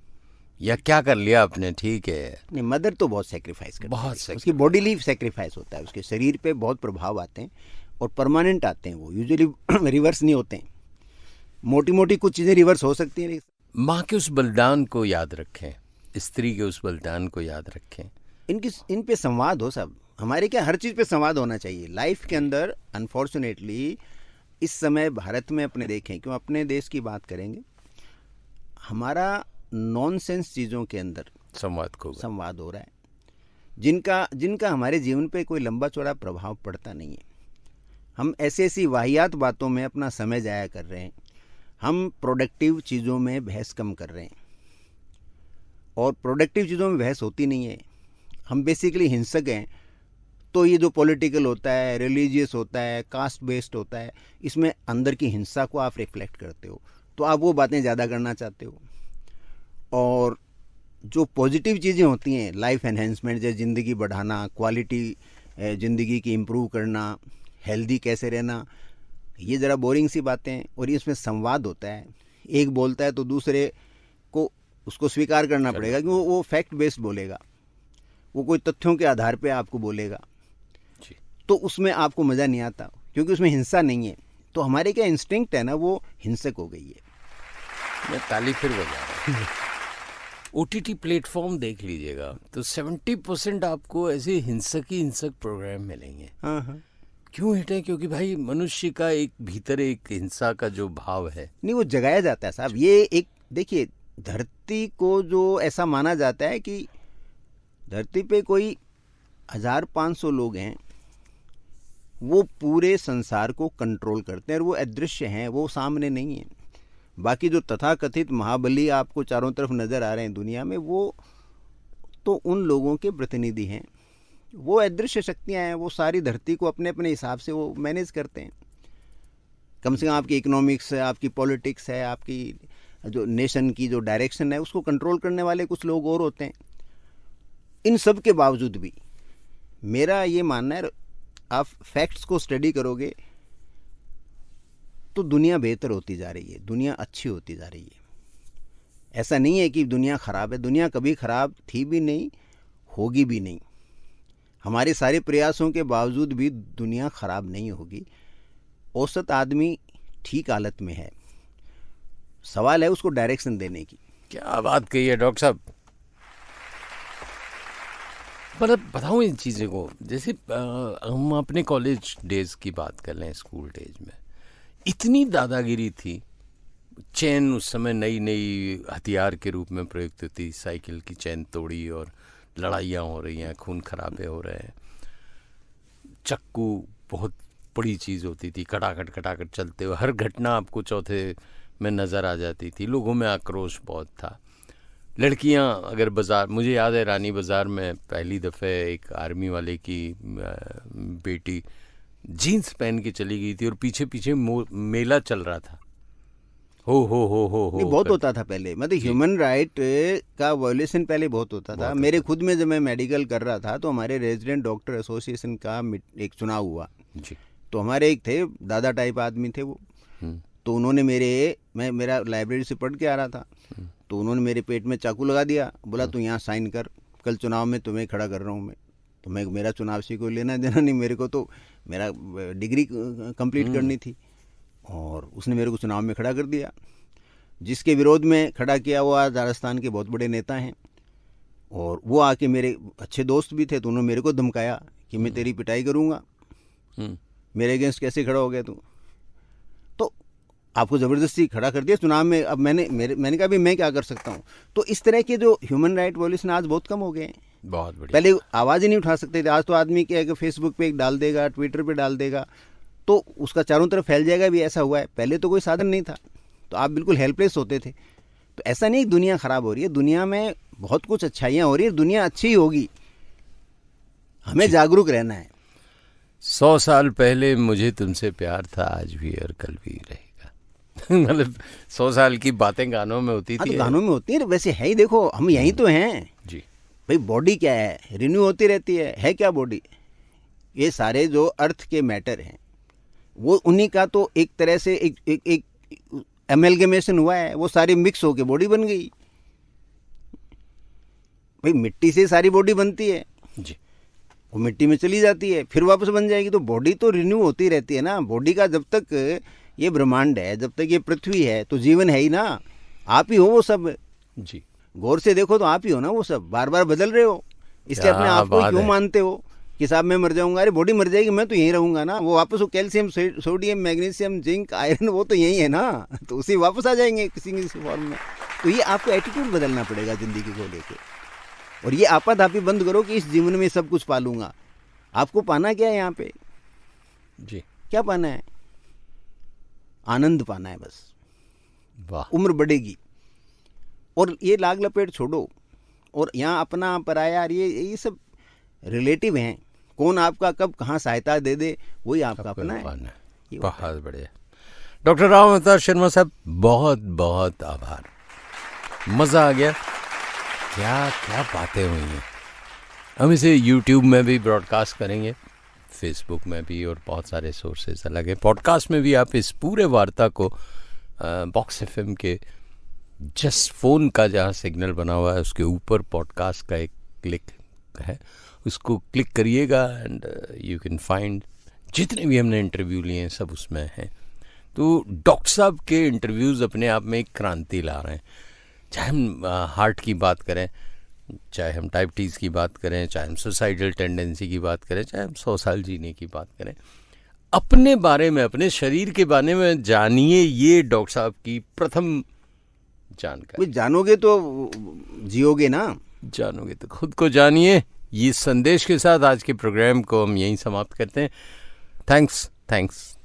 या क्या कर लिया आपने, ठीक है। नहीं, मदर तो बहुत सेक्रीफाइस करती बहुत है, उसकी बॉडीली सेक्रीफाइस होता है, उसके शरीर पे बहुत प्रभाव आते हैं और परमानेंट आते हैं, वो यूजुअली रिवर्स नहीं होते हैं। मोटी मोटी कुछ चीज़ें रिवर्स हो सकती हैं। माँ के उस बलिदान को याद रखें, स्त्री के उस बलिदान को याद रखें, इन पे संवाद हो। सब हमारे क्या, हर चीज़ पे संवाद होना चाहिए लाइफ के अंदर। अनफॉर्चुनेटली इस समय भारत में अपने देखें, क्यों अपने देश की बात करेंगे, हमारा नॉनसेंस चीज़ों के अंदर संवाद हो रहा है, जिनका हमारे जीवन पे कोई लंबा चौड़ा प्रभाव पड़ता नहीं है। हम ऐसी वाहियात बातों में अपना समय जाया कर रहे हैं, हम प्रोडक्टिव चीज़ों में बहस कम कर रहे हैं, और प्रोडक्टिव चीज़ों में बहस होती नहीं है। हम बेसिकली हिंसक हैं। तो ये जो पॉलिटिकल होता है, रिलीजियस होता है, कास्ट बेस्ड होता है, इसमें अंदर की हिंसा को आप रिफ्लेक्ट करते हो, तो आप वो बातें ज़्यादा करना चाहते हो। और जो पॉजिटिव चीज़ें होती हैं, लाइफ एनहेंसमेंट, जैसे ज़िंदगी बढ़ाना, क्वालिटी ज़िंदगी की इम्प्रूव करना, हेल्दी कैसे रहना, ये ज़रा बोरिंग सी बातें हैं। और इसमें संवाद होता है, एक बोलता है तो दूसरे को उसको स्वीकार करना पड़ेगा कि वो फैक्ट बेस्ड बोलेगा, वो कोई तथ्यों के आधार पे आपको बोलेगा, तो उसमें आपको मज़ा नहीं आता, क्योंकि उसमें हिंसा नहीं है। तो हमारे क्या इंस्टिंक्ट है ना, वो हिंसक हो गई है। मैं ताली फिर बजा रहा हूँ। OTT प्लेटफॉर्म देख लीजिएगा तो 70% आपको ऐसे हिंसक प्रोग्राम मिलेंगे। हाँ। क्यों हिट है? क्योंकि भाई मनुष्य का एक भीतर एक हिंसा का जो भाव है, नहीं, वो जगाया जाता है साहब। ये एक देखिए, धरती को जो ऐसा माना जाता है कि धरती पे कोई 1500 लोग हैं, वो पूरे संसार को कंट्रोल करते हैं, और वो अदृश्य हैं, वो सामने नहीं है। बाकी जो तथाकथित महाबली आपको चारों तरफ नज़र आ रहे हैं दुनिया में, वो तो उन लोगों के प्रतिनिधि हैं, वो अदृश्य शक्तियाँ हैं, वो सारी धरती को अपने अपने हिसाब से वो मैनेज करते हैं। कम से कम आपकी इकोनॉमिक्स है, आपकी पॉलिटिक्स है, आपकी जो नेशन की जो डायरेक्शन है, उसको कंट्रोल करने वाले कुछ लोग और होते हैं। इन सब के बावजूद भी मेरा ये मानना है, आप फैक्ट्स को स्टडी करोगे तो दुनिया बेहतर होती जा रही है, दुनिया अच्छी होती जा रही है। ऐसा नहीं है कि दुनिया ख़राब है, दुनिया कभी ख़राब थी भी नहीं, होगी भी नहीं। हमारे सारे प्रयासों के बावजूद भी दुनिया ख़राब नहीं होगी। औसत आदमी ठीक हालत में है, सवाल है उसको डायरेक्शन देने की। क्या बात कही है डॉक्टर साहब। मतलब बताऊँ इन चीज़ों को, जैसे हम अपने कॉलेज डेज की बात कर लें, स्कूल डेज में इतनी दादागिरी थी। चैन उस समय नई नई हथियार के रूप में प्रयुक्त होती, साइकिल की चैन तोड़ी और लड़ाइयाँ हो रही हैं, खून खराबे हो रहे हैं। चक्कू बहुत बड़ी चीज़ होती थी, खटाखट खटाखट चलते हुए हर घटना आपको चौथे में नज़र आ जाती थी। लोगों में आक्रोश बहुत था। लड़कियां अगर बाज़ार, मुझे याद है रानी बाज़ार में पहली दफ़े एक आर्मी वाले की बेटी जीन्स पहन के चली गई थी और पीछे पीछे मेला चल रहा था। हो नहीं, बहुत होता था पहले, मतलब ह्यूमन राइट का वायोलेशन पहले बहुत होता था। मेरे खुद में जब मैं मेडिकल कर रहा था तो हमारे रेजिडेंट डॉक्टर एसोसिएशन का एक चुनाव हुआ जी। तो हमारे एक थे दादा टाइप आदमी थे वो, तो उन्होंने मेरा लाइब्रेरी से पढ़ के आ रहा था, तो उन्होंने मेरे पेट में चाकू लगा दिया, बोला तू यहाँ साइन कर, कल चुनाव में तुम्हें खड़ा कर रहा हूँ मैं। तो मेरा चुनाव से कोई लेना देना नहीं, मेरे को तो मेरा डिग्री कंप्लीट करनी थी, और उसने मेरे को चुनाव में खड़ा कर दिया। जिसके विरोध में खड़ा किया वो आज राजस्थान के बहुत बड़े नेता हैं, और वो आके मेरे अच्छे दोस्त भी थे, तो उन्होंने मेरे को धमकाया कि मैं तेरी पिटाई करूँगा, मेरे अगेंस्ट कैसे खड़ा हो गया तू। तो आपको ज़बरदस्ती खड़ा कर दिया चुनाव में। अब मैंने कहा भी मैं क्या कर सकता हूँ। तो इस तरह के जो ह्यूमन राइट वॉल्यूशन आज बहुत कम हो गए हैं। बहुत बढ़िया। पहले आवाज़ ही नहीं उठा सकते थे, आज तो आदमी क्या है कि फेसबुक पे एक डाल देगा, ट्विटर पे डाल देगा, तो उसका चारों तरफ फैल जाएगा भी, ऐसा हुआ है। पहले तो कोई साधन नहीं था, तो आप बिल्कुल हेल्पलेस होते थे। तो ऐसा नहीं दुनिया ख़राब हो रही है, दुनिया में बहुत कुछ अच्छाइयाँ हो रही है, दुनिया अच्छी ही होगी, हमें जागरूक रहना है। 100 साल पहले मुझे तुमसे प्यार था, आज भी और कल भी रहेगा। मतलब 100 साल की बातें गानों में होती थी। तो गानों में होती है, वैसे है ही। देखो हम यहीं तो हैं जी भाई। बॉडी क्या है, रिन्यू होती रहती है क्या बॉडी? ये सारे जो अर्थ के मैटर हैं वो उन्हीं का तो एक तरह से एक एमेलगमेशन हुआ है, वो सारी मिक्स होके बॉडी बन गई भाई। मिट्टी से सारी बॉडी बनती है जी, वो मिट्टी में चली जाती है, फिर वापस बन जाएगी। तो बॉडी तो रिन्यू होती रहती है ना। बॉडी का जब तक ये ब्रह्मांड है, जब तक ये पृथ्वी है, तो जीवन है ही ना। आप ही हो वो सब जी। गौर से देखो तो आप ही हो ना वो सब, बार बार बदल रहे हो। इसके अपने आप को क्यों मानते हो कि साहब मैं मर जाऊंगा? अरे बॉडी मर जाएगी, मैं तो यहीं रहूंगा ना। वो वापस वो calcium, sodium, magnesium, zinc, iron, वो तो यही है ना, तो उसी वापस आ जाएंगे किसी न किसी फॉर्म में। तो ये आपको एटीट्यूड बदलना पड़ेगा जिंदगी को लेके, और ये आपाधापी बंद करो कि इस जीवन में सब कुछ पालूंगा। आपको पाना क्या है यहाँ पे जी? क्या पाना है? आनंद पाना है बस। वाह। उम्र बढ़ेगी, और ये लाग लपेट छोड़ो, और यहाँ अपना पराया, ये सब रिलेटिव हैं। कौन आपका कब कहाँ सहायता दे दे, वही आपका अपना है। बहुत बढ़िया। डॉक्टर राव अवतार शर्मा साहब, बहुत बहुत आभार, मज़ा आ गया। क्या क्या बातें हुई हैं। हम इसे YouTube में भी ब्रॉडकास्ट करेंगे, फेसबुक में भी, और बहुत सारे सोर्सेज अलग हैं। पॉडकास्ट में भी आप इस पूरे वार्ता को बॉक्स FM के जस्ट फ़ोन का जहाँ सिग्नल बना हुआ है उसके ऊपर पॉडकास्ट का एक क्लिक है, उसको क्लिक करिएगा एंड यू कैन फाइंड जितने भी हमने इंटरव्यू लिए हैं सब उसमें हैं। तो डॉक्टर साहब के इंटरव्यूज़ अपने आप में एक क्रांति ला रहे हैं। चाहे हम हार्ट की बात करें, चाहे हम डायबिटीज़ की बात करें, चाहे हम सुसाइडल टेंडेंसी की बात करें, चाहे हम 100 साल जीने की बात करें, अपने बारे में, अपने शरीर के बारे में जानिए। ये डॉक्टर साहब की प्रथम जानकारी। जानोगे तो जियोगे ना, जानोगे तो खुद को जानिए। ये संदेश के साथ आज के प्रोग्राम को हम यहीं समाप्त करते हैं। थैंक्स।